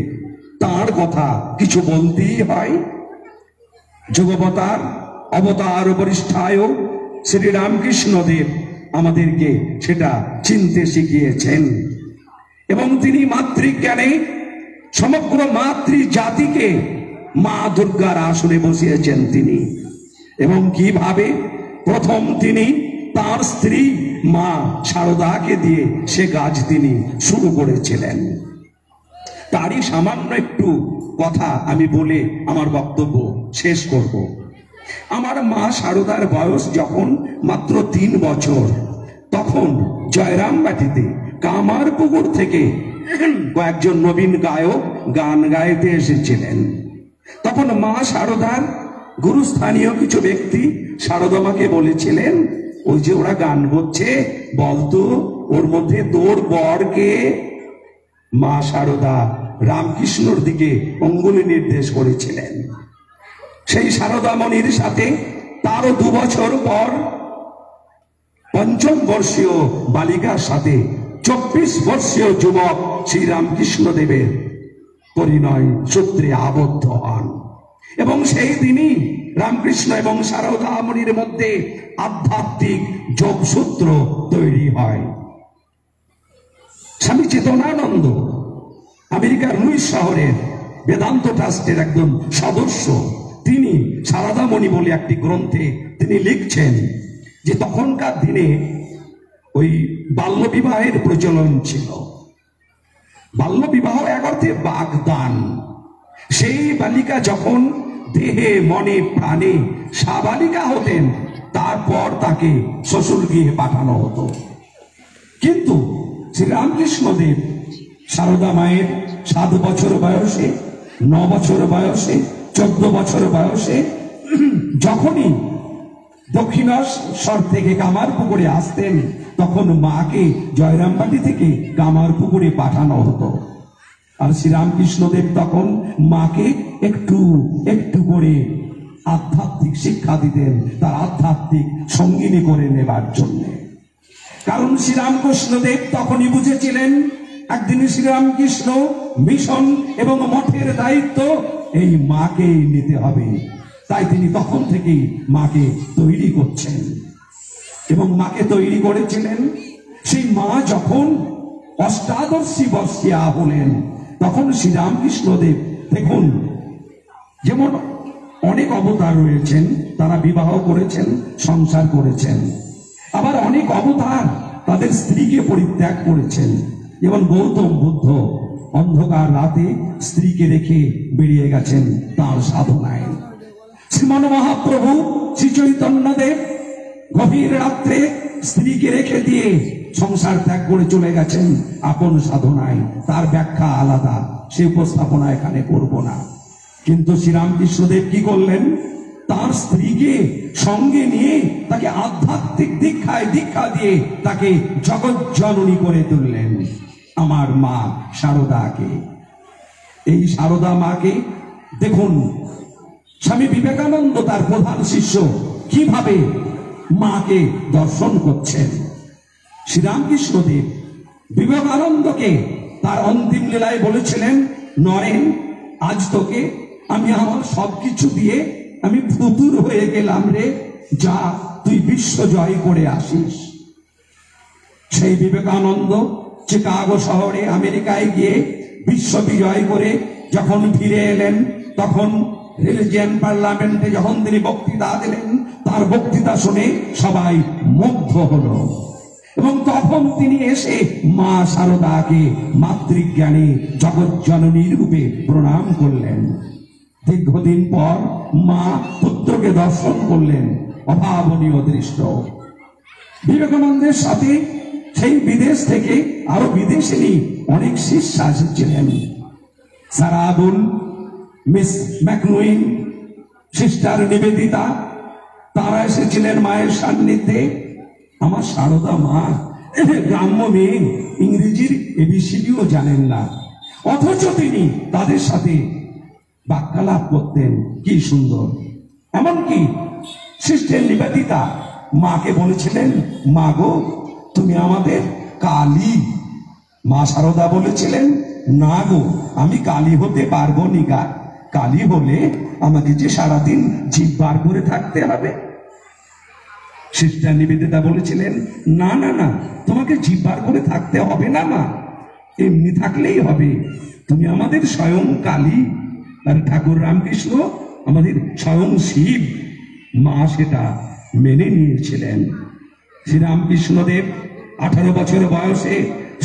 D: তার কথা কিছু বলতেই হয়। যুগবতার অবতার বরিষ্ঠায় শ্রী রামকৃষ্ণদেব আমাদেরকে সেটা চিনতে শিখিয়েছেন এবং তিনি মাতৃজ্ঞানে সমগ্র মাতৃ জাতিকে মা দুর্গার আসনে বসিয়েছেন তিনি। এবং কিভাবে প্রথম তিনি তার স্ত্রী মা শারদাকে দিয়ে সে কাজ তিনি শুরু করেছিলেন। তারই সামান্য একটু কথা আমি বলে আমার বক্তব্য শেষ করব। আমার মা শারদার বয়স যখন মাত্র 3 বছর, তখন জয়রামবাটিতে কামারপুকুর থেকে কয়েকজন নবীন গায়ক গান গাইতে এসেছিলেন। তখন মা শারদার গুরুস্থানীয় কিছু ব্যক্তি শারদামাকে বলেছিলেন, ওই যে ওরা গান করছে, বলতো ওর মধ্যে তোর বরকে? মা শারদা রামকৃষ্ণর দিকে অঙ্গুলি নির্দেশ করেছিলেন। সেই শারদামণির সাথে তারও 2 বছর পর 5ম বর্ষীয় বালিকার সাথে 24 বর্ষীয় যুবক শ্রী রামকৃষ্ণ দেবের পরিণয় সূত্রে আবদ্ধ হন এবং সেই দিনই রামকৃষ্ণ এবং শারদামণির মধ্যে আধ্যাত্মিক যোগসূত্র তৈরি হয়। স্বামী চেতনানন্দ আমেরিকার লুইস শহরের বেদান্ত ট্রাস্টের একজন সদস্য, তিনি শারদামণি বলে একটি গ্রন্থে তিনি লিখছেন যে তখনকার দিনে ওই বাল্যবিবাহের প্রচলন ছিল। বাল্যবিবাহ এক অর্থে বাগদান। সেই বালিকা যখন দেহে মনে প্রাণে সাবালিকা হতেন, তারপর তাকে শ্বশুর গৃহে পাঠানো হতো। কিন্তু শ্রী রামকৃষ্ণদেব শারদা মায়ের 7 বছর বয়সে, 9 বছর বয়সে, 14 বছর বয়সে যখনই দক্ষিণেশ্বর থেকে কামারপুকুরে আসতেন, তখন মাকে জয়রামবাটি থেকে কামারপুকুরে পাঠানো হতো। আর শ্রীরামকৃষ্ণদেব তখন মাকে একটু একটু করে আধ্যাত্মিক শিক্ষা দিতেন, তার আধ্যাত্মিক সঙ্গিনী করে নেবার জন্য। কারণ শ্রীরামকৃষ্ণদেব তখনই বুঝেছিলেন একদিন শ্রীরামকৃষ্ণ মিশন এবং মঠের দায়িত্ব এই মাকে নিতে হবে। তাই তিনি তখন থেকেই মাকে তৈরি করছেন এবং মাকে তৈরি করেছিলেন। সেই মা যখন অষ্টাদশী বর্ষিয়া হলেন, তখন শ্রীরামকৃষ্ণদেব দেখুন, যেমন অনেক অবতার রয়েছেন, তারা বিবাহ করেছেন, সংসার করেছেন। আবার অনেক অবতার তাদের স্ত্রীকে পরিত্যাগ করেছেন। যেমন গৌতম বুদ্ধ অন্ধকার রাতে স্ত্রীকে রেখে বেরিয়ে গেছেন তার সাধনায়। শ্রীমন মহাপ্রভু শ্রী চৈতন্যদেব গভীর রাত্রে স্ত্রীকে রেখে দিয়ে সংসার ত্যাগ করে চলে গেছেন আপন সাধনায়। তার ব্যাখ্যা আলাদা, সে উপস্থাপনা এখানে করব না। কিন্তু শ্রীরামকৃষ্ণদেব কি করলেন? তার স্ত্রীকে সঙ্গে নিয়ে তাকে আধ্যাত্মিক দীক্ষা দিয়ে তাকে জগৎ জননী করে তুললেন, আমার মা শারদাকে। এই শারদা মাকে দেখুন, স্বামী বিবেকানন্দ তার প্রধান শিষ্য কিভাবে মাকে দর্শন করছেন। শ্রীরামকৃষ্ণদেব বিবেকানন্দকে তার অন্তিম লীলায় বলেছিলেন, নরেন, আজ তোকে আমি আমার সবকিছু দিয়ে আমি ফুতুর হয়ে গেলাম রে, যা তুই বিশ্ব জয় করে আসিস। সেই বিবেকানন্দ চিকাগো শহরে আমেরিকায় গিয়ে বিশ্ব বিজয় করে যখন ফিরে এলেন, তখন রিলিজিয়ান পার্লামেন্টে যখন তিনি বক্তৃতা দিলেন, তার বক্তৃতা শুনে সবাই মুগ্ধ হলো এবং তখন তিনি এসে মা শারদাকে মাতৃজ্ঞানী জগজ্জননী রূপে প্রণাম করলেন। দীর্ঘদিন পর মা পুত্রকে দর্শন করলেন, অভাবনীয় দৃশ্য। বিবেকানন্দের সাথে সেই বিদেশ থেকে আরো বিদেশিনী অনেক শিষ্য এসেছিলেন। সারা আবুল, মিস ম্যাকনুইন, সিস্টার নিবেদিতা, তারা এসেছিলেন মায়ের সান্নিধ্যে। আমার সারদা মা গ্রাম্য মেয়ে, ইংরেজির এবিসিডিও জানেন না, অথচ তিনি তাদের সাথে বাক্যালাপ করতেন। কি সুন্দর! এমনকি সিস্টার নিবেদিতা মাকে বলেছিলেন, মা গো, তুমি আমাদের কালী। মা শারদা বলেছিলেন, না গো, আমি কালী হতে পারবো নি গা। কালী হলে আমাকে যে সারাদিন জিভ বার করে থাকতে হবে। সিস্টার নিবেদিতা বলেছিলেন, না না না, তোমাকে জিভ বার করে থাকতে হবে না মা, এমনি থাকলেই হবে। তুমি আমাদের স্বয়ং কালী, আর ঠাকুর রামকৃষ্ণ আমাদের স্বয়ং শিব। মা সেটা মেনে নিয়েছিলেন। শ্রীরামকৃষ্ণদেব 18 বছর বয়সে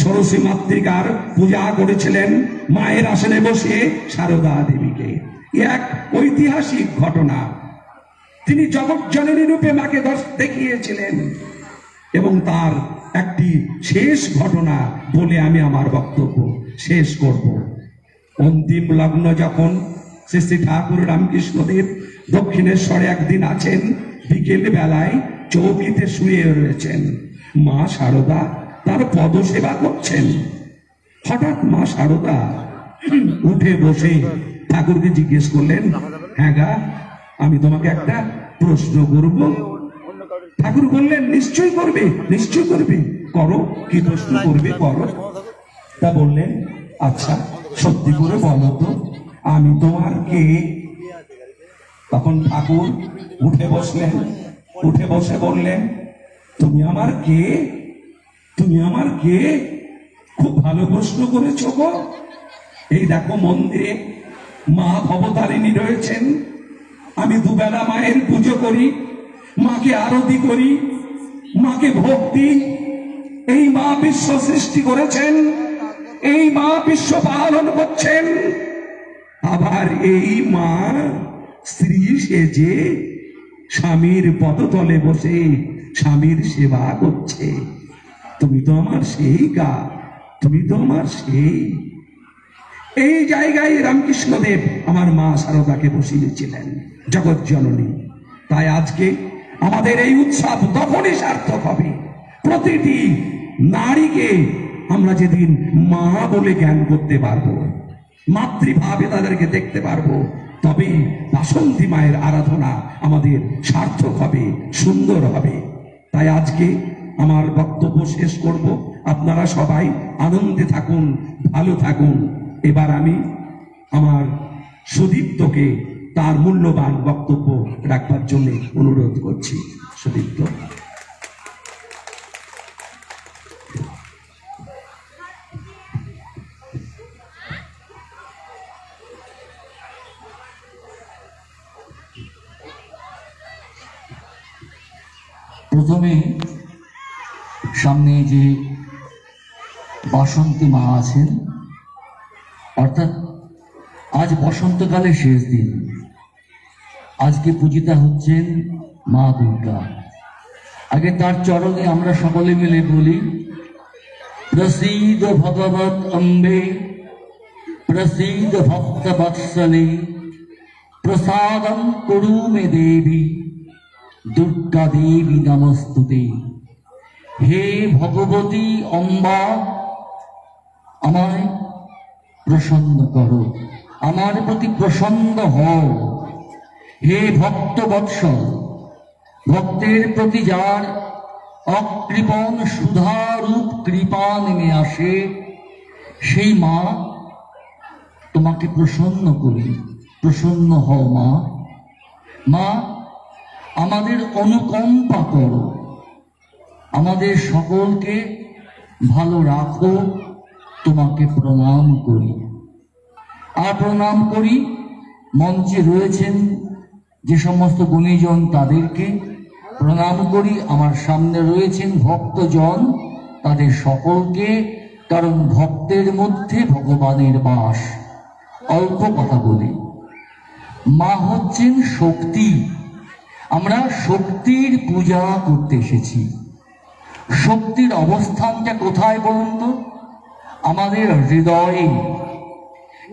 D: ষোড়শী মাতৃকার পূজা করেছিলেন মায়ের আসনে বসে সারদা দেবীকে। এক ঐতিহাসিক ঘটনা। তিনি জগজ্জননী রূপে মাকে দেখিয়েছিলেন এবং তার একটি শেষ ঘটনা বলে আমি আমার বক্তব্য শেষ করব। অন্তিম লগ্ন যখন শ্রী ঠাকুর রামকৃষ্ণদেব দক্ষিণেশ্বরে একদিন আছেন, বিকেল বেলায় চৌকিতে শুয়ে রয়েছেন, মা শারদা তার পদসেবা করছেন। হঠাৎ মা শারদা উঠে বসে ঠাকুরকে জিজ্ঞেস করলেন, হ্যাঁ গা, আমি তোমাকে একটা প্রশ্ন করব। ঠাকুর বললেন, নিশ্চয় করবে, নিশ্চয় করবে, করো, কি প্রশ্ন করবে করো। তা বললেন, আচ্ছা সত্যি করে বলো তো, আমি তোমার কে? তখন ঠাকুর উঠে বসলেন, উঠে বসে বললেন, তুমি আমার কে? তুমি আমার কে? খুব ভালো প্রশ্ন করেছো গো। এই দেখো মন্দিরে মা ভবতারিণী রয়েছেন, আমি দুবেলা মায়ের পুজো করি, মাকে আরতি করি, মাকে ভক্তি। এই মা বিশ্ব সৃষ্টি করেছেন, এই মা বিশ্ব পালন করছেন। আবার এই মা স্ত্রী সেজে স্বামীর পদতলে বসে স্বামীর সেবা করছে। তুমি তো আমার সেই গা, তুমি তো আমার সেই। এই জায়গায় রামকৃষ্ণদেব আমার মা শারদাকে বসিয়েছিলেন, জগজ্জননী। তাই আজকে আমাদের এই উৎসব তখনই সার্থক হবে, প্রতিটি নারীকে আমরা যেদিন মা বলে জ্ঞান করতে পারবো, মাতৃভাবে তাদেরকে দেখতে পারবো, তবেই বাসন্তী মায়ের আরাধনা আমাদের সার্থক হবে, সুন্দর হবে। তাই আজকে আমার বক্তব্য শেষ করব। আপনারা সবাই আনন্দে থাকুন, ভালো থাকুন। এবার আমি আমার সুদীপ্তকে তার মূল্যবান বক্তব্য রাখবার জন্য অনুরোধ করছি। সুদীপ্ত।
H: প্রথমে সামনে যে বাসন্তী মা আছেন, অর্থাৎ আজ বসন্তকালের শেষ দিন, আজকে পূজিতা হচ্ছেন মা দুর্গা। আগে তার চরণে আমরা সকলে মিলে বলি, প্রসীদ ভগবত অম্বে, প্রসীদ ভক্ত বৎসলে, প্রসাদম কুরু মে দেবী, দুর্গা দেবী নমস্তুতে। হে ভগবতী অম্বা, আমায় প্রসন্ন করো, আমার প্রতি প্রসন্ন হও। হে ভক্ত বৎসল, ভক্তের প্রতি যার অকৃপণ সুধারূপ কৃপা নেমে আসে, সেই মা তোমাকে প্রসন্ন করি, প্রসন্ন হও মা। মা, আমাদের অনুকম্পা করো, আমাদের সকলকে ভালো রাখো, তোমাকে প্রণাম করি। আর প্রণাম করি মঞ্চে রয়েছেন যে সমস্ত গুণীজন তাদেরকে প্রণাম করি। আমার সামনে রয়েছেন ভক্তজন, তাদের সকলকে, কারণ ভক্তের মধ্যে ভগবানের বাস। অল্প কথা বলি, মা হচ্ছেন শক্তি। আমরা শক্তির পূজা করতে এসেছি। শক্তির অবস্থানটা কোথায় বলুন তো? আমাদের হৃদয়ে।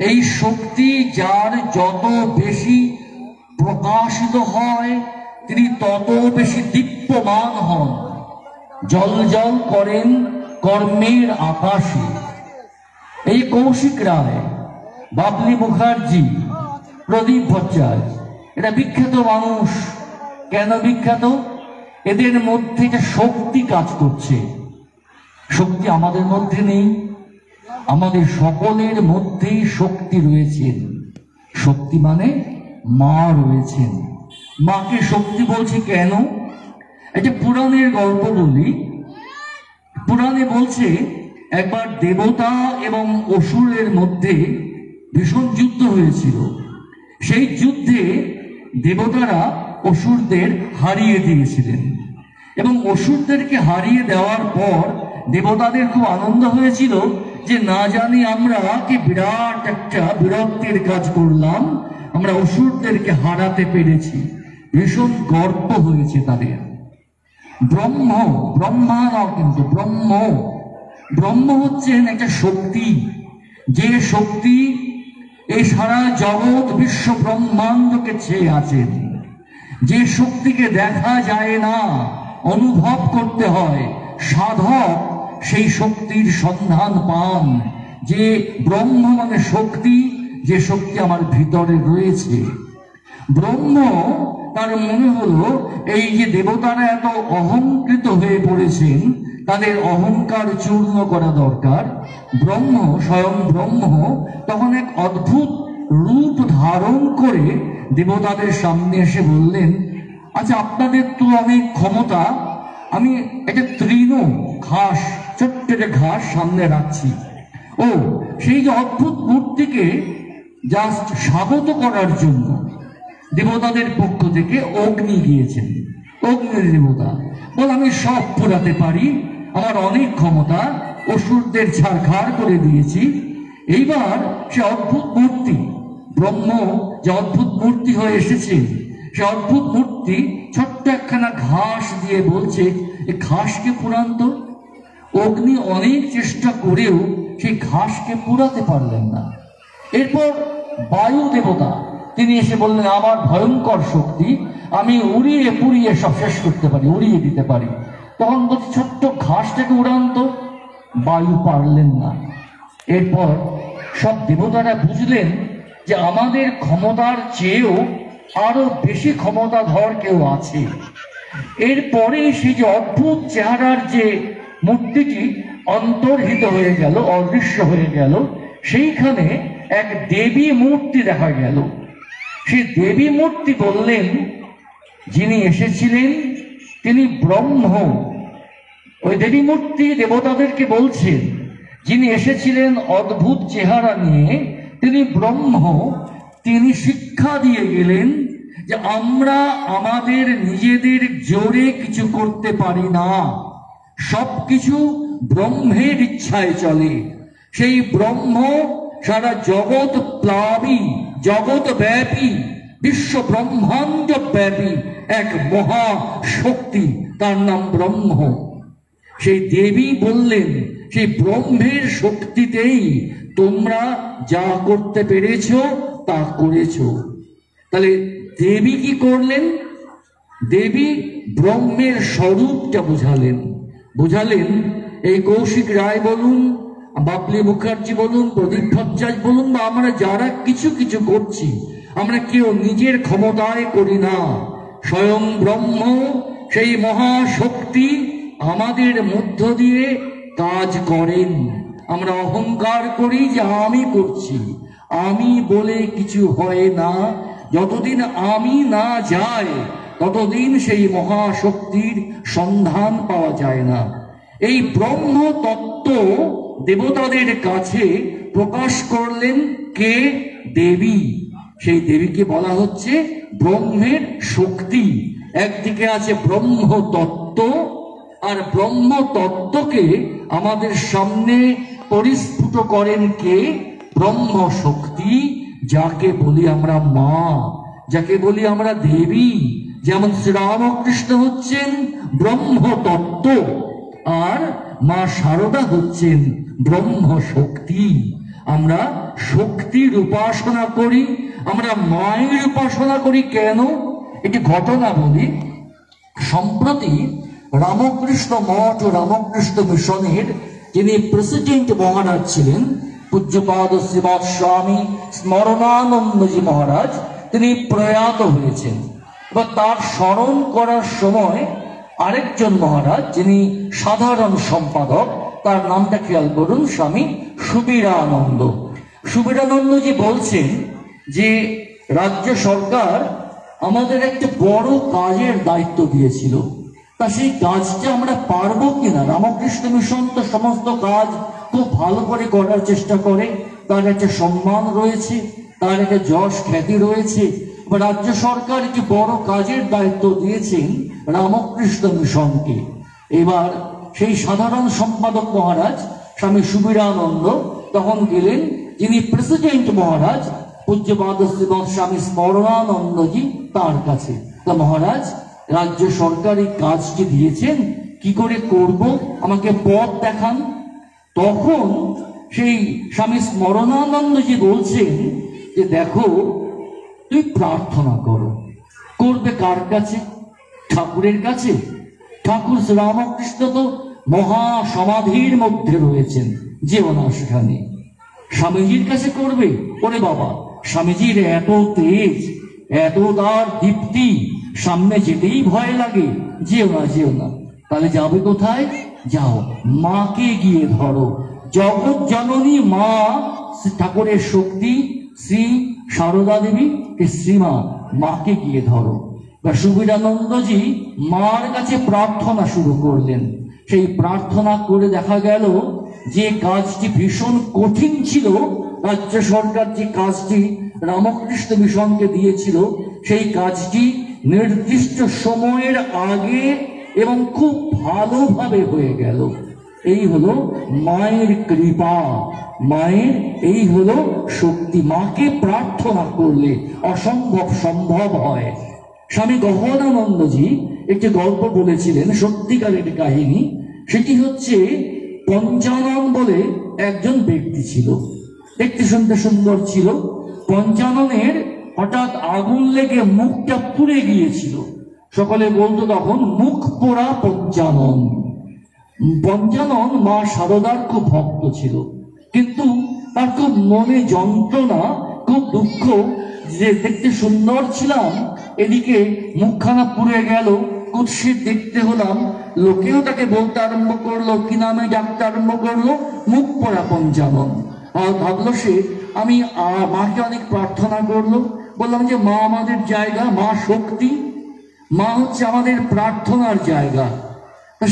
H: এই শক্তি যার যত বেশি প্রকাশিত হয় তিনি তত বেশি দীপ্যমান হন, জল জল করেন কর্মের আকাশে। এই কৌশিক রায়, বাবলি মুখার্জি, প্রদীপ ভট্টাচার্য, এটা বিখ্যাত মানুষ। কেন বিখ্যাত? এদের মধ্যে একটা শক্তি কাজ করছে। শক্তি আমাদের মধ্যে নেই, আমাদের সকলের মধ্যেই শক্তি রয়েছেন। শক্তি মানে মা রয়েছেন। মাকে শক্তি বলছি কেন? একটা পুরাণের গল্প বলি। পুরাণে বলছে একবার দেবতা এবং অসুরের মধ্যে ভীষণ যুদ্ধ হয়েছিল। সেই যুদ্ধে দেবতারা অসুরদের হারিয়ে দিয়েছিলেন এবং অসুরদেরকে হারিয়ে দেওয়ার পর দেবতাদের খুব আনন্দ হয়েছিল যে না জানি আমরা কি বিরাট একটা বিরক্তির কাজ করলাম, আমরা অসুরদেরকে হারাতে পেরেছি। ভীষণ গর্ব হয়েছে তাদের। ব্রহ্মা নয় কিন্তু ব্রহ্ম হচ্ছেন একটা শক্তি, যে শক্তি এই সারা জগৎ বিশ্ব ব্রহ্মাণ্ডকে ছেয়ে আছেন। যে শক্তিকে দেখা যায় না, অনুভব করতে হয়, সাধক সেই শক্তির সন্ধান পান। যে ব্রহ্ম মানে শক্তি, যে শক্তি আমার ভিতরে রয়েছে। ব্রহ্ম তার মনে হলো এই যে দেবতারা এত অহংকৃত হয়ে পড়েছেন, তাদের অহংকার চূর্ণ করা দরকার। ব্রহ্ম, স্বয়ং ব্রহ্ম তখন এক অদ্ভুত রূপ ধারণ করে দেবতাদের সামনে এসে বললেন, আচ্ছা আপনাদের তো অনেক ক্ষমতা, আমি একটা তৃণ ঘাস, ছোট্ট একটা ঘাস সামনে রাখছি। ও সেই যে অদ্ভুত মূর্তিকে জাস্ট স্বাগত করার জন্য দেবতাদের পক্ষ থেকে অগ্নি গিয়েছেন। অগ্নি দেবতা বল আমি সব পোড়াতে পারি, আমার অনেক ক্ষমতা, অসুরদের ছাড়খাড় করে দিয়েছি। এইবার সে অদ্ভুত মূর্তি, ব্রহ্ম যে অদ্ভুত মূর্তি হয়ে এসেছে, সে অদ্ভুত মূর্তি ছোট্ট একখানা ঘাস দিয়ে বলছে এই ঘাসকে পুরান তো। অগ্নি অনেক চেষ্টা করেও সেই ঘাসকে পুরাতে পারলেন না। এরপর বায়ু দেবতা তিনি এসে বললেন আমার ভয়ঙ্কর শক্তি, আমি উড়িয়ে পুড়িয়ে সব শেষ করতে পারি, উড়িয়ে দিতে পারি। তখন বলছে ছোট্ট ঘাসটাকে উড়ান তো। বায়ু পারলেন না। এরপর সব দেবতারা বুঝলেন যে আমাদের ক্ষমতার চেয়েও আরো বেশি ক্ষমতাধর কেউ আছে। এরপরে সেই যে অদ্ভুত চেহারার যে মূর্তিটি অন্তর্হিত হয়ে গেল, অদৃশ্য হয়ে গেল, সেইখানে এক দেবী মূর্তি দেখা গেল। সেই দেবী মূর্তি বললেন যিনি এসেছিলেন তিনি ব্রহ্ম। ওই দেবী মূর্তি দেবতাদেরকে বলছেন যিনি এসেছিলেন অদ্ভুত চেহারা নিয়ে তিনি ব্রহ্ম। তিনি শিক্ষা দিয়ে গেলেন যে আমরা আমাদের নিজেদের জোরে কিছু করতে পারি না, সবকিছু ব্রহ্মের ইচ্ছায় চলে। সেই ব্রহ্ম সারা জগৎ প্লাবী, জগৎ ব্যাপী, বিশ্ব ব্রহ্মাণ্ড ব্যাপী এক মহা শক্তি, তার নাম ব্রহ্ম। সেই দেবী বললেন সেই ব্রহ্মের শক্তিতেই তোমরা যা করতে পেরেছ তা করেছ। তাহলে দেবী কি করলেন? দেবী ব্রহ্মের স্বরূপটা বুঝালেন। এই কৌশিক রায় বলুন, বাবলি মুখার্জি বলুন, প্রদীপ ভট্টাচার্য বলুন, বা আমরা যারা কিছু কিছু করছি, আমরা কেউ নিজের ক্ষমতায় করি না। স্বয়ং ব্রহ্ম সেই মহাশক্তি আমাদের মধ্য দিয়ে কাজ করেন। আমরা অহংকার করি যে আমি করছি, আমি বলে কিছু হয় না। যতদিন আমি না যায় ততদিন সেই মহাশক্তির সন্ধান পাওয়া যায় না। এই ব্রহ্ম তত্ত্ব দেবতাদের কাছে প্রকাশ করলেন কে? দেবী। সেই দেবীকে বলা হচ্ছে ব্রহ্মের শক্তি। একদিকে আছে ব্রহ্ম তত্ত্ব, আর ব্রহ্ম তত্ত্বকে আমাদের সামনে পরিস্ফুট করেন কে? ব্রহ্ম শক্তি, যাকে বলি আমরা মা, যাকে বলি আমরা দেবী। যেমন শ্রীরামকৃষ্ণ হচ্ছেন ব্রহ্ম তত্ত্ব, আর মা শারদা হচ্ছেন ব্রহ্ম শক্তি। আমরা শক্তির উপাসনা করি, আমরা মায়ের উপাসনা করি। কেন? একটি ঘটনা বলি। সম্প্রতি রামকৃষ্ণ মঠ ও রামকৃষ্ণ মিশনের যিনি প্রেসিডেন্ট মহারাজ ছিলেন, পূজ্যপাদ শ্রীমৎ স্বামী স্মরণানন্দজি মহারাজ, তিনি প্রয়াত হয়েছেন। এবার তার স্মরণ করার সময় আরেকজন মহারাজ যিনি সাধারণ সম্পাদক, তার নামটা খেয়াল করুন, স্বামী সুবীরানন্দ। সুবীরানন্দজি বলছেন যে রাজ্য সরকার আমাদের একটা বড় কাজের দায়িত্ব দিয়েছিল, তা সেই কাজটা আমরা পারবো কিনা। রামকৃষ্ণ মিশন তো সমস্ত কাজ খুব ভালো করে করার চেষ্টা করে, তার একটা সম্মান রয়েছে, তার একটা যশ খ্যাতি রয়েছে। রাজ্য সরকার একটি বড় কাজের দায়িত্ব দিয়েছেন রামকৃষ্ণ মিশনকে। এবার সেই সাধারণ সম্পাদক মহারাজ স্বামী সুবীরানন্দ তখন গেলেন যিনি প্রেসিডেন্ট মহারাজ পূজ্যপাদ শ্রীমৎ স্বামী স্মরণানন্দজি, তার কাছে। তা মহারাজ, রাজ্য সরকার এই কাজটি দিয়েছেন, কি করে করব, আমাকে পথ দেখান। তখন সেই স্বামী স্মরণানন্দজি বলছেন যে দেখো, তুই প্রার্থনা করো। করবে কার কাছে? ঠাকুরের কাছে। ঠাকুর শ্রীরামকৃষ্ণ তো মহা সমাধির মধ্যে রয়েছেন, যেও না সেখানে। স্বামীজির কাছে করবে? ওরে বাবা, স্বামীজির এত তেজ, এত তার দীপ্তি, সামনে যেতেই ভয় লাগে, যেও না, যেও না। তাহলে যাবে কোথায়? যাও, মাকে গিয়ে ধরো। জগৎ জননী মা ঠাকুরের শক্তি শ্রী সারদা দেবী, শ্রীমা, মাকে গিয়ে ধরো। সুবীরানন্দজি মার কাছে প্রার্থনা শুরু করলেন। সেই প্রার্থনা করে দেখা গেল যে কাজটি ভীষণ কঠিন ছিল, রাজ্য সরকার যে কাজটি রামকৃষ্ণ মিশনকে দিয়েছিল, সেই কাজটি নির্দিষ্ট সময়ের আগে এবং খুব ভালোভাবে হয়ে গেল। এই হলো মায়ের কৃপা, মায়ের এই হলো শক্তি। মাকে প্রার্থনা করলে অসম্ভব সম্ভব হয়। স্বামী গহনানন্দজি একটি গল্প বলেছিলেন, সত্যিকারের কাহিনী। সেটি হচ্ছে, পঞ্চানন বলে একজন ব্যক্তি ছিল, দেখতে শুনতে সুন্দর ছিল। পঞ্চাননের হঠাৎ আগুন লেগে মুখটা পুড়ে গিয়েছিল। সকলে বলতো তখন মুখ পোড়া পঞ্চানন। পঞ্চানন মা শারদার খুব ভক্ত ছিল, কিন্তু তার খুব মনে যন্ত্রণা, খুব দুঃখ যে দেখতে সুন্দর ছিলাম, এদিকে মুখখানা পুড়ে গেল, কুৎসিত দেখতে হলাম। লোকেও তাকে বলতে আরম্ভ করলো, কি নামে ডাকতে আরম্ভ করলো, মুখ পোড়া পঞ্চানন। ভাবলো সে, আমি মাকে অনেক প্রার্থনা করলো, বললাম যে মা আমাদের জায়গা, মা শক্তি, মা হচ্ছে আমাদের প্রার্থনার জায়গা।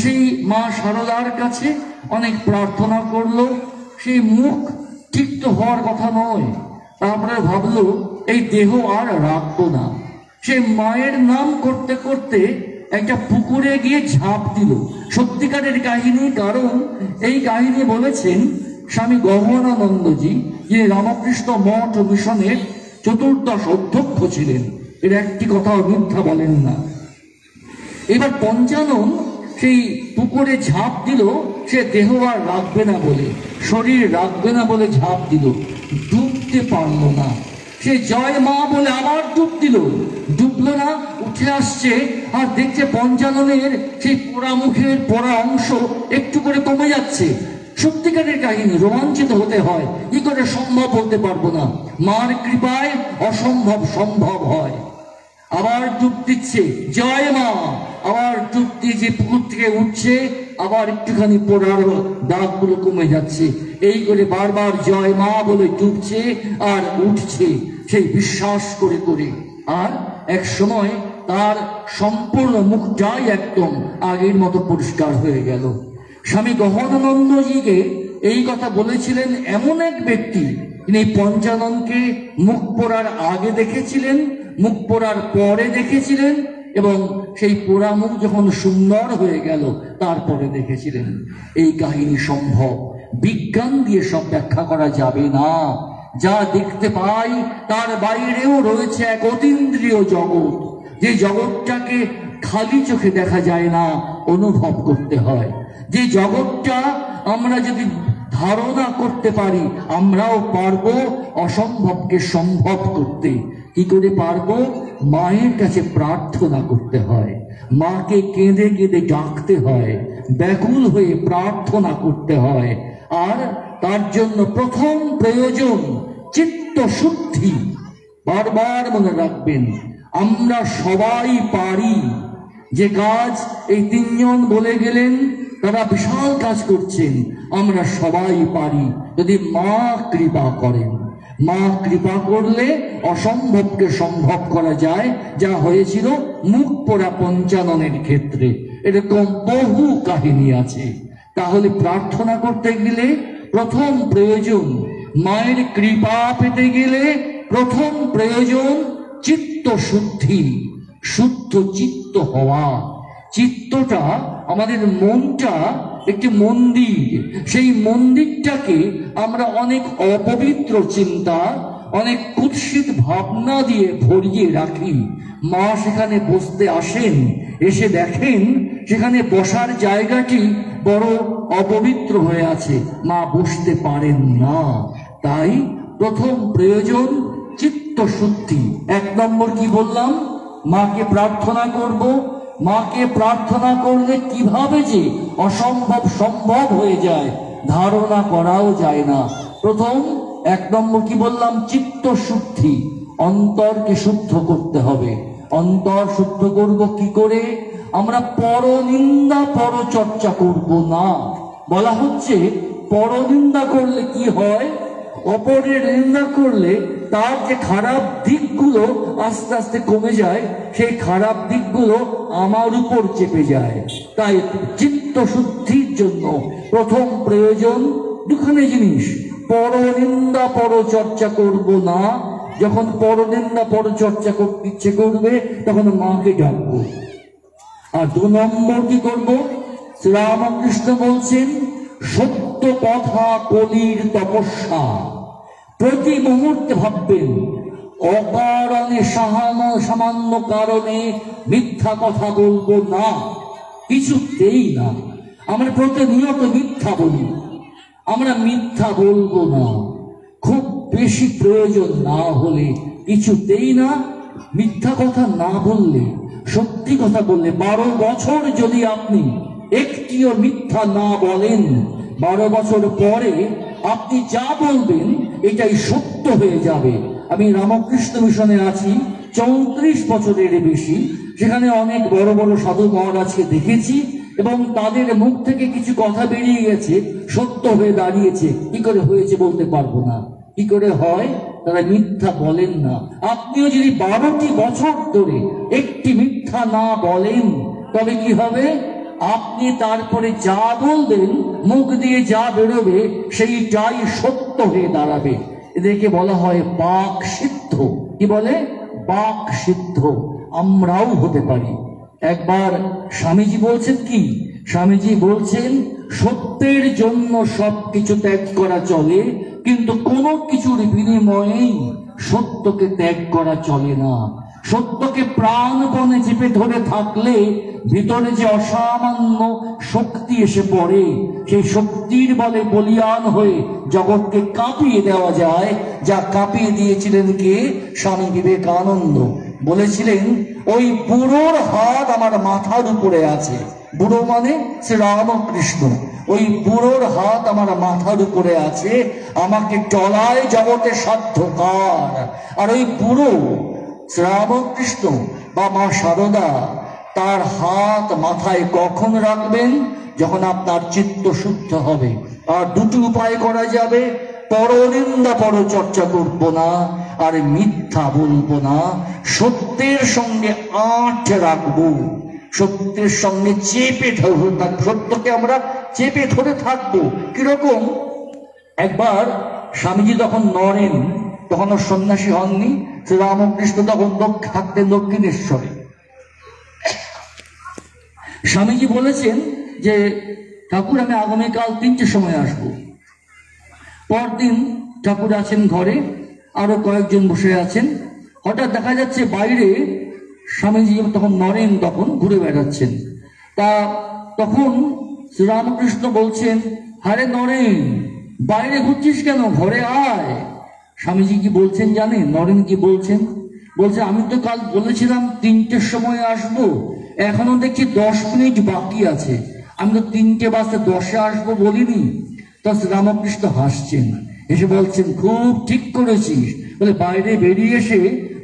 H: সেই মা শারদার কাছে অনেক প্রার্থনা করলো, সেই মুখ ঠিক তো হওয়ার কথা নয়। তারপরে ভাবলো এই দেহ আর রাখবো না। সে মায়ের নাম করতে করতে একটা পুকুরে গিয়ে ঝাঁপ দিল। সত্যিকারের কাহিনী, কারণ এই কাহিনী বলেছেন স্বামী গহনানন্দজি, যিনি রামকৃষ্ণ মঠ ও মিশনের চতুর্দশ অধ্যক্ষ ছিলেন। এর একটি কথাও মিথ্যা বলেন না। এবার পঞ্চানন সেই পুকুরে ঝাঁপ দিল, সে দেহ আর রাখবে না বলে, শরীর রাখবে না বলে ঝাঁপ দিল, ডুবতে পারল না। সে জয় মা বলে আবার ডুব দিল, ডুবলো না, উঠে আসছে আর দেখছে পঞ্চাননের সেই পোড়া মুখের পোড়া অংশ একটু করে কমে যাচ্ছে। সত্যিকারের কাহিনী, রোমাঞ্চিত হতে হয়। কি করে সম্ভব বলতে পারবো না, মার কৃপায় অসম্ভব সম্ভব হয়। আবার ডুব দিচ্ছে, জয় মা, আবার ডুব দিয়ে যে পুকুর থেকে উঠছে, আবার একটুখানি পোড়ার দাগগুলো কমে যাচ্ছে। এই করে বারবার জয় মা বলে ডুবছে আর উঠছে, সেই বিশ্বাস করে করে। আর এক সময় তার সম্পূর্ণ মুখটাই একদম আগের মতো পরিষ্কার হয়ে গেল। স্বামী গহনানন্দজিকে এই কথা বলেছিলেন এমন এক ব্যক্তি, তিনি পঞ্চাননকে মুখ পোড়ার আগে দেখেছিলেন, মুখ পোড়ার পরে দেখেছিলেন, এবং সেই পোড়া মুখ যখন সুন্দর হয়ে গেল তারপরে দেখেছিলেন। এই কাহিনী সম্ভব, বিজ্ঞান দিয়ে সব ব্যাখ্যা করা যাবে না। যা দেখতে পাই তার বাইরেও রয়েছে এক অতীন্দ্রিয় জগৎ, যে জগৎটাকে খালি চোখে দেখা যায় না, অনুভব করতে হয়। যে জগৎটা আমরা যদি ধারণা করতে পারি, আমরাও পারবো অসম্ভবকে সম্ভব করতে। কি করে পারবো? মায়ের কাছে প্রার্থনা করতে হয়, মাকে কেঁদে কেঁদে ডাকতে হয়, ব্যাকুল হয়ে প্রার্থনা করতে হয়। আর তার জন্য প্রথম প্রয়োজন চিত্ত শুদ্ধি। বারবার মনে রাখবেন, আমরা সবাই পারি। যে কাজ এই তিনজন বলে গেলেন, তারা বিশাল কাজ করছেন, আমরা সবাই পারি যদি মা কৃপা করেন। মা কৃপা করলে অসম্ভবকে সম্ভব করা যায়, যা হয়েছিল মুখ পোড়া পঞ্চাননের ক্ষেত্রে। এরকম বহু কাহিনী আছে। তাহলে প্রার্থনা করতে গেলে প্রথম প্রয়োজন, মায়ের কৃপা পেতে গেলে প্রথম প্রয়োজন চিত্ত শুদ্ধি, শুদ্ধ চিত্ত হওয়া। চিত্তটা, আমাদের মনটা একটি মন্দির। সেই মন্দিরটাকে আমরা অনেক অপবিত্র চিন্তা, অনেক কুৎসিত ভাবনা দিয়ে ভরিয়ে রাখি। মা সেখানে বসতে আসেন, এসে দেখেন সেখানে বসার জায়গাটি বড় অপবিত্র হয়ে আছে, মা বসতে পারেন না। তাই প্রথম প্রয়োজন চিত্ত শুদ্ধি। 1 নম্বর কি বললাম? মাকে প্রার্থনা করব। মাকে প্রার্থনা করলে কিভাবে যে অসম্ভব সম্ভব হয়ে যায়, ধারণা করাও যায় না। প্রথম 1 নম্বর কি বললাম? চিত্ত শুদ্ধি। অন্তরকে শুদ্ধ করতে হবে। অন্তর শুদ্ধ করব কি করে? আমরা পরনিন্দা পরচর্চা করব না। বলা হচ্ছে পরনিন্দা করলে কি হয়? অপরের নিন্দা করলে তার যে খারাপ দিকগুলো আস্তে আস্তে কমে যায়, সেই খারাপ দিকগুলো আমার উপর চেপে যায়। তাই চিত্ত শুদ্ধির জন্য প্রথম প্রয়োজন দুখানে জিনিস। পরনিন্দা পরচর্চা করব না। যখন পরনিন্দা পরচর্চা করতে ইচ্ছে করবে, তখন মাকে ডাকবো। আর 2 নম্বর কি করব? শ্রীরামকৃষ্ণ বলছেন, সত্য কথা কলির তপস্যা। প্রতি মুহূর্তে ভাববেন, অকারণে সামান্য কারণে মিথ্যা কথা বলবো না, কিছুতেই না। আমরা প্রতিনিয়ত মিথ্যা বলি, আমরা মিথ্যা বলবো না। খুব বেশি প্রয়োজন না হলে কিছুতেই না। মিথ্যা কথা না বললে, সত্যি কথা বললে, 12 বছর যদি আপনি একটিও মিথ্যা না বলেন, 12 বছর পরে আপনি যা বলবেন এটাই সত্য হয়ে যাবে। আমি রামকৃষ্ণ মিশনে আছি 34 বছরের বেশি। সেখানে অনেক বড় বড় সাধু মহারাজকে দেখেছি, এবং তাদের মুখ থেকে কিছু কথা বেরিয়ে গেছে, সত্য হয়ে দাঁড়িয়েছে। কি করে হয়েছে বলতে পারবো না। কি করে হয়? তারা মিথ্যা বলেন না। আপনিও যদি 12টি বছর ধরে একটি মিথ্যা না বলেন, তবে কি হবে? আপনি তারপরে যা বলবেন, মুখ দিয়ে যা বেরোবে, সেইটাই সত্য হয়ে দাঁড়াবে। এদেরকে বলা হয় বাক সিদ্ধ। কি বলে? বাক সিদ্ধ। আমরাও হতে পারি। একবার স্বামীজি বলছেন কি? স্বামীজি বলছেন, সত্যের জন্য সবকিছু ত্যাগ করা চলে, কিন্তু কোনো কিছুর বিনিময়েই সত্যকে ত্যাগ করা চলে না। সত্যকে প্রাণপণে চেপে ধরে থাকলে ভিতরে যে অসামান্য শক্তি এসে পড়ে, সেই শক্তির বলে বলিয়ান হয়ে জগৎকে কাঁপিয়ে দেওয়া যায়। যা কাঁপিয়ে দিয়েছিলেন কে? স্বামী বিবেকানন্দ। বলেছিলেন, ওই বুড়োর হাত আমার মাথার উপরে আছে। বুড়ো মানে শ্রীরামকৃষ্ণ। ওই বুড়োর হাত আমার মাথার উপরে আছে, আমাকে টলায় জগতে সাধ্য কার। আর ওই বুড়ো শ্রীরামকৃষ্ণ বা মা শারদা, তার হাত মাথায় কখন রাখবেন? যখন আপনার চিত্ত শুদ্ধ হবে। আর 2টি উপায় করা যাবে। পরনিন্দা পরচর্চা করব না, আর মিথ্যা বলবো না। সত্যের সঙ্গে আঁট রাখবো, সত্যের সঙ্গে চেপে ধরে থাকবো। সত্যকে আমরা চেপে ধরে থাকবো। কিরকম? একবার স্বামীজি তখন নরেন, তখন সন্ন্যাসী হননি। শ্রীরামকৃষ্ণ তখন থাকতেন দক্ষিণেশ্বরে। স্বামীজি বলেছেন যে ঠাকুর আমি আগামীকাল 3টের সময় আসব। পরদিন ঠাকুর আছেন ঘরে, আরো কয়েকজন বসে আছেন। হঠাৎ দেখা যাচ্ছে বাইরে স্বামীজি তখন নরেন, তখন ঘুরে বেড়াচ্ছেন। তখন শ্রীরামকৃষ্ণ বলছেন, আরে নরেন, বাইরে ঘুরছিস কেন, ঘরে আয়। স্বামীজি কি বলছেন জানেন? নরেন কি বলছেন? বলছে আমি তো কাল বলেছিলাম 3টের সময় আসবো, এখনো দেখছি 10 মিনিট বাকি আছে, আমি তো 3টে বাজতে 10-এ আসবো বলিনি। তো শ্রীরামকৃষ্ণ হাসছেন, এসে বলছেন খুব ঠিক করেছিস। বলে বাইরে বেরিয়ে এসে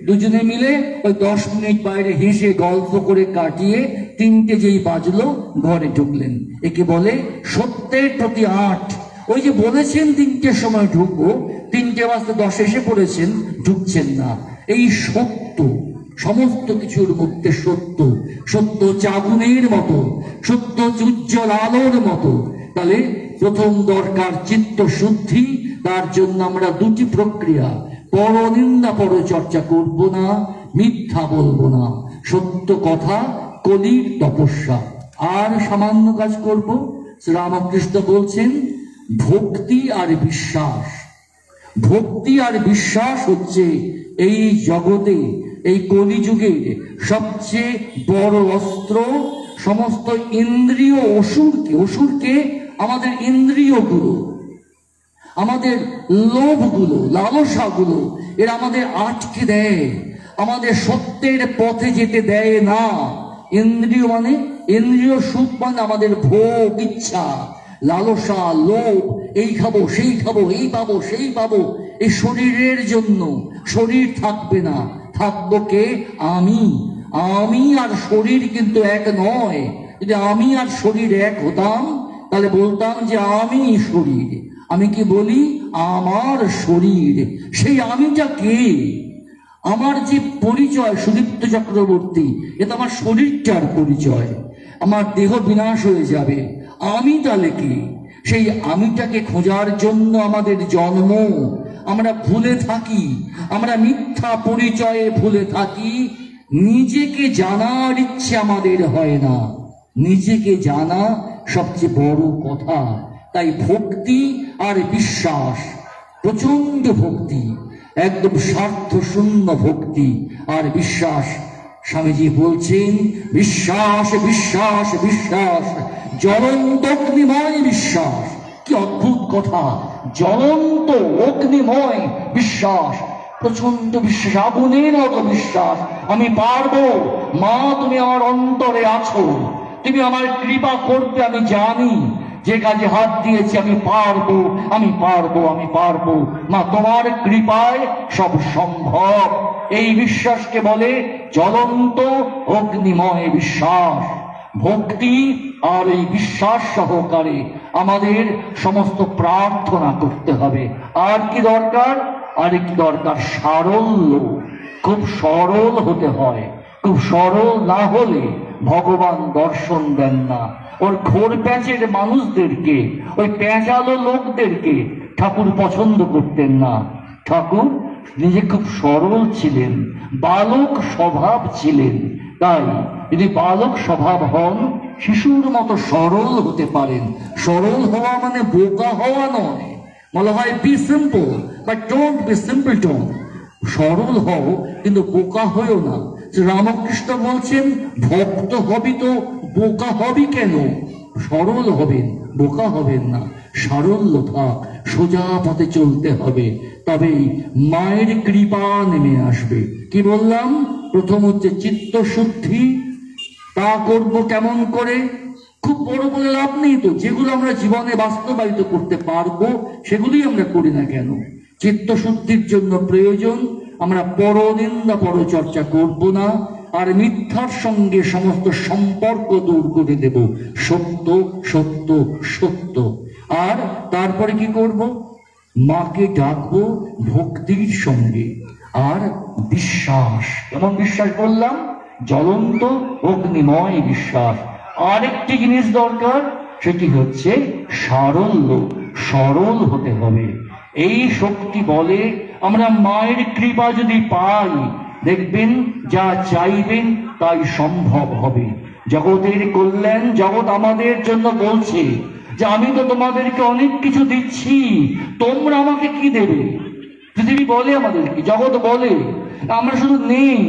H: দুজনে মিলে ওই 10 মিনিট বাইরে হেসে গল্প করে কাটিয়ে 3টে যেই বাজলো ঘরে ঢুকলেন। একে বলে সত্যের প্রতি 8। ওই যে বলেছেন 3টের সময় ঢুকবো, 3টে বাজতে 10 এসে পড়েছেন, ঢুকছেন না। এই সত্য, সমস্ত কিছুর মধ্যে সত্য, সত্য চাগুনের মতো, সত্য উজ্জ্বল আলোর মতো। তাহলে প্রথম দরকার চিত্ত শুদ্ধি। তার জন্য আমরা 2টি প্রক্রিয়া, পরনিন্দা পরচর্চা করব না, মিথ্যা বলবো না, সত্য কথা, কলির তপস্যা। আর সামান্য কাজ করব। শ্রীরামকৃষ্ণ বলছেন ভক্তি আর বিশ্বাস। ভক্তি আর বিশ্বাস হচ্ছে এই জগতে, এই কলিযুগে সবচেয়ে বড় অস্ত্র। সমস্ত ইন্দ্রিয় অসুরকে আমাদের ইন্দ্রিয়গুলো, আমাদের লোভগুলো, লালসাগুলো, এরা আমাদের আটকে দেয়, আমাদের সত্যের পথে যেতে দেয় না। ইন্দ্রিয় মানে, ইন্দ্রিয় সুখ মানে আমাদের ভোগ, ইচ্ছা, লালসা, লোভ, এই খাবো, সেই খাবো, এই পাবো, সেই পাবো। এই শরীরের জন্য শরীর থাকবে না, থাকবো কে? আমি আর শরীর কিন্তু এক নয়। যদি আমি আর শরীর এক হতাম, তাহলে বলতাম যে আমি শরীর। আমি কি বলি? আমার শরীর। সেই আমিটা কে? আমার যে পরিচয় সুদীপ্ত চক্রবর্তী, এটা আমার শরীরটার পরিচয়। আমার দেহ বিনাশ হয়ে যাবে, আমি তাহলে কি? সেই আমিটাকে খোঁজার জন্য আমাদের জন্ম। আমরা ভুলে থাকি, আমরা মিথ্যা পরিচয়ে ভুলে থাকি। নিজেকে জানার ইচ্ছে আমাদের হয় না। নিজেকে জানা সবচেয়ে বড় কথা। তাই ভক্তি আর বিশ্বাস, প্রচন্ড ভক্তি, একদম স্বার্থ শূন্য ভক্তি আর বিশ্বাস। স্বামীজি বলছেন বিশ্বাস, বিশ্বাস, বিশ্বাস, জ্বলন্ত অগ্নিময় বিশ্বাস। কি অদ্ভুত কথা! জ্বলন্ত অগ্নিময় বিশ্বাস, প্রচন্ড বিশ্বাস, আগুনের মতো বিশ্বাস। আমি পারবো মা, তুমি আমার অন্তরে আছো, তুমি আমার কৃপা করবে, আমি জানি। যে কাজে হাত দিয়েছি আমি পারবো, আমি পারবো, আমি পারবো। মা, তোমার কৃপায় সব সম্ভব। এই বিশ্বাসকে বলে জ্বলন্ত অগ্নিময় বিশ্বাস। ভক্তি আর এই বিশ্বাস সহকারে আমাদের সমস্ত প্রার্থনা করতে হবে। আর কি দরকার? আর কি দরকার? সারল্য। খুব সরল হতে হয়। খুব সরল না হলে ভগবান দর্শন দেন না। ওর ঘোর প্যাঁচের মানুষদেরকে, ওই প্যাঁচালো লোকদেরকে ঠাকুর পছন্দ করতেন না। ঠাকুর নিজে খুব সরল ছিলেন, বালক স্বভাব ছিলেন। তাই যদি বালক স্বভাব হন, শিশুর মতো সরল হতে পারেন। সরল হওয়া মানে বোকা হওয়া নয়। বলা হয় be simple, but don't be simpleton. সরল হও, কিন্তু বোকা হয়েও না। রামকৃষ্ণ বলছেন ভক্ত হবি তো বোকা হবি কেন? সরল হবেন, বোকা হবেন না। সারল্য থাক, সোজা পথে চলতে হবে, তবেই মায়ের কৃপা নেমে আসবে। কি বললাম? প্রথম হচ্ছে চিত্ত শুদ্ধি। তা করব কেমন করে? খুব বড় বলে লাভ নেই তো। যেগুলো আমরা জীবনে বাস্তবায়িত করতে পারবো সেগুলোই আমরা করি না কেন? চিত্ত শুদ্ধির জন্য প্রয়োজন আমরা পরনিন্দা পরচর্চা করব না, আর মিথ্যার সঙ্গে সমস্ত সম্পর্ক দূর করে দেব। সত্য, সত্য, সত্য। আর তারপরে কি করব? মাকে ডাকবো ভক্তির সঙ্গে। আর বিশ্বাস, এমন বিশ্বাস বললাম, জ্বলন্ত অগ্নিময় বিশ্বাস। আরেকটি জিনিস দরকার, সেটি হচ্ছে সারল্য। সরল হতে হবে। এই শক্তি বলে আমরা মায়ের কৃপা যদি পাই, দেখবেন যা চাইবেন তাই সম্ভব হবে। জগতের কল্যাণ, জগৎ আমাদের জন্য বলছে যে আমি তো তোমাদেরকে অনেক কিছু দিচ্ছি, তোমরা আমাকে কি দেবে? পৃথিবী বলে আমাদেরকে, জগৎ বলে, আমরা শুধু নেই,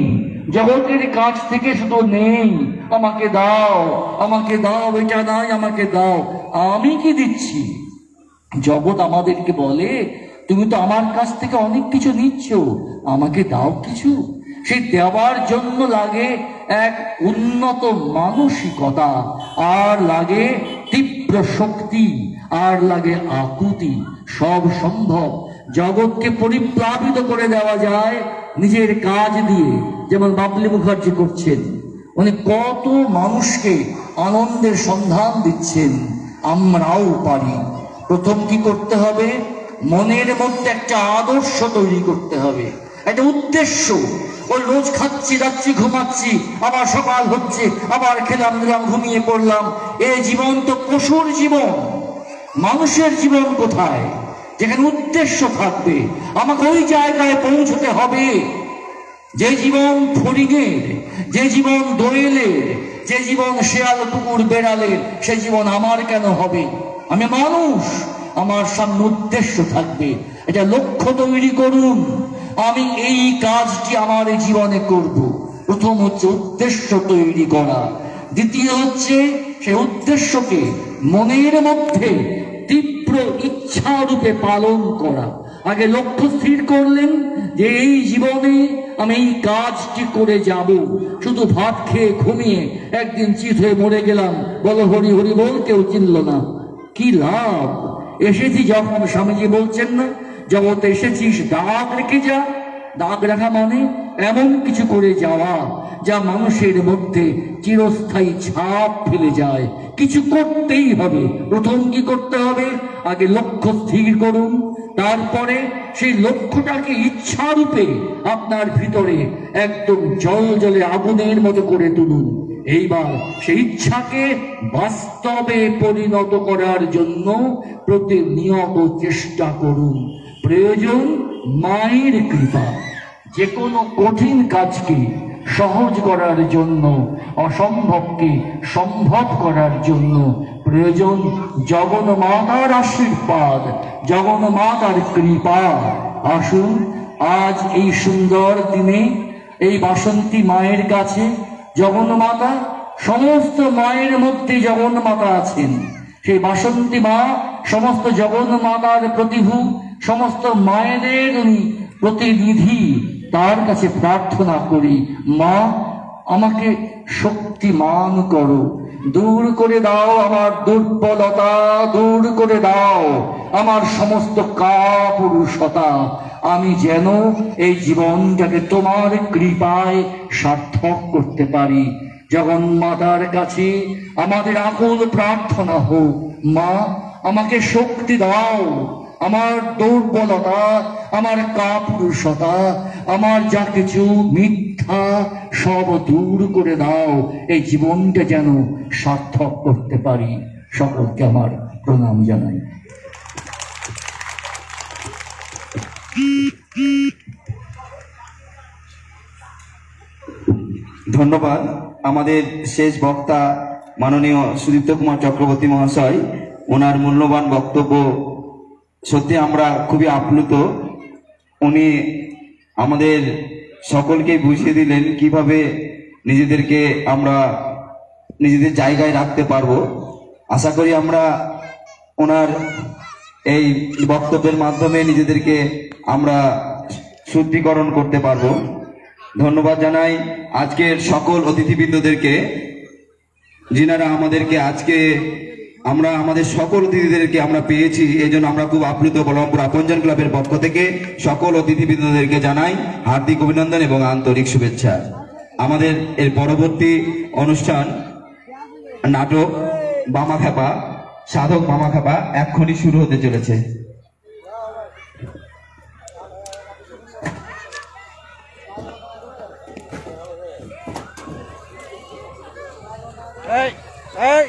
H: জগতের কাছ থেকে শুধু নেই, আমাকে দাও, আমাকে দাও, এটা নাই, আমাকে দাও। আমি কি দিচ্ছি? জগৎ আমাদেরকে বলে তুমি তো আমার কাছ থেকে অনেক কিছু নিচ্ছ, আমাকে দাও কিছু। সেই দেওয়ার জন্য লাগে এক উন্নত মানসিকতা, আর লাগে তীব্র শক্তি, আর লাগে আকুতি। সব সম্ভব। জগৎকে পরিপ্লাবিত করে দেওয়া যায় নিজের কাজ দিয়ে, যেমন বাবলি মুখার্জি করছেন। উনি কত মানুষকে আনন্দের সন্ধান দিচ্ছেন। আমরাও পারি। প্রথম কি করতে হবে? মনের মধ্যে একটা আদর্শ তৈরি করতে হবে, একটা উদ্দেশ্য। ওই রোজ খাচ্ছি, যাচ্ছি, ঘুমাচ্ছি, আবার সকাল হচ্ছে, আবার খেলাম দিলাম, ঘুমিয়ে পড়লাম। এই জীবন তো পশুর জীবন। মানুষের জীবন কোথায়? যেখানে উদ্দেশ্য থাকবে। আমাকে ওই জায়গায় পৌঁছতে হবে। যে জীবন ফড়িংয়ের, যে জীবন দোয়েলের, যে জীবন শেয়াল, কুকুর, বেড়ালের, সে জীবন আমার কেন হবে? আমি মানুষ, আমার সামনে উদ্দেশ্য থাকবে। এটা লক্ষ্য তৈরি করুন, আমি এই কাজটি আমার জীবনে করব। প্রথম হচ্ছে উদ্দেশ্য তৈরি করা। দ্বিতীয় হচ্ছে সেই উদ্দেশ্যকে মনের মধ্যে তীব্র ইচ্ছা রূপে পালন করা। আগে লক্ষ্য স্থির করলেন যে এই জীবনে আমি এই কাজটি করে যাব। শুধু ভাত খেয়ে ঘুমিয়ে একদিন চিত হয়ে মরে গেলাম, বলো হরি হরি বল, কেউ চিনল না, কি লাভ? এসেছি যখন, স্বামীজি বলছেন না, জগতে এসেছিস দাগ রেখে যা। দাগ রাখা মানে এমন কিছু করে যাওয়া যা মানুষের মধ্যে চিরস্থায়ী ছাপ ফেলে যায়। কিছু করতেই হবে। প্রথম কি করতে হবে? আগে লক্ষ্য স্থির করুন, তারপরে সেই লক্ষ্যটাকে ইচ্ছা রূপে আপনার ভিতরে একদম জল জলে আগুনের মতো করে তুলুন। এইবার সেই ইচ্ছাকে বাস্তবে পরিণত করার জন্য প্রতিনিয়ত চেষ্টা করুন। প্রয়োজন মায়ের কৃপা। যে কোনো কঠিন কাজকে সহজ করার জন্য, অসম্ভবকে সম্ভব করার জন্য প্রয়োজন জগন্মাতার আশীর্বাদ, জগন্মাতার কৃপা। আসুন আজ এই সুন্দর দিনে এই বাসন্তী মায়ের কাছে জগন্মাতা, সমস্ত মায়ের মধ্যে জগন্মাতা আছেন। সেই বাসন্তী মা সমস্ত জগন্মাতার প্রতিভু, সমস্ত মায়েদের প্রতিনিধি। তার কাছে প্রার্থনা করি, মা আমাকে শক্তিমান করো, দূর করে দাও আমার দুর্বলতা, দূর করে দাও আমার সমস্ত কাপুরুষতা। আমি যেন এই জীবনটাকে তোমার কৃপায় সার্থক করতে পারি। জগন্মাতার কাছে আমাদের আকুল প্রার্থনা হোক, মা আমাকে শক্তি দাও, আমার দুর্বলতা, আমার কাপুরুষতা, আমার যা কিছু মিথ্যা সব দূর করে দাও, এই জীবনটা যেন সার্থক করতে পারি। সকলকে আমার প্রণাম জানাই।
C: ধন্যবাদ আমাদের শেষ বক্তা মাননীয় সুদীপ্ত কুমার চক্রবর্তী মহাশয়। ওনার মূল্যবান বক্তব্য সত্যি আমরা খুবই আপ্লুত। উনি আমাদের সকলকে বুঝিয়ে দিলেন কিভাবে নিজেদেরকে আমরা নিজেদের জায়গায় রাখতে পারবো। আশা করি আমরা ওনার এই বক্তব্যের মাধ্যমে নিজেদেরকে আমরা শুদ্ধিকরণ করতে পারবো। ধন্যবাদ জানাই আজকের সকল অতিথিবৃন্দদেরকে, যিনারা আমাদেরকে আজকে আমরা আমাদের সকল অতিথিদেরকে আমরা পেয়েছি, এই জন্য আমরা খুব আপ্লুত। বলরামপুর আপনজন ক্লাবের পক্ষ থেকে সকল অতিথিবৃন্দদেরকে জানাই হার্দিক অভিনন্দন এবং আন্তরিক শুভেচ্ছা। আমাদের এর পরবর্তী অনুষ্ঠান নাটক মামাখ্যাপা, সাধক মামাখ্যাপা এক্ষুনি শুরু হতে চলেছে।
B: এই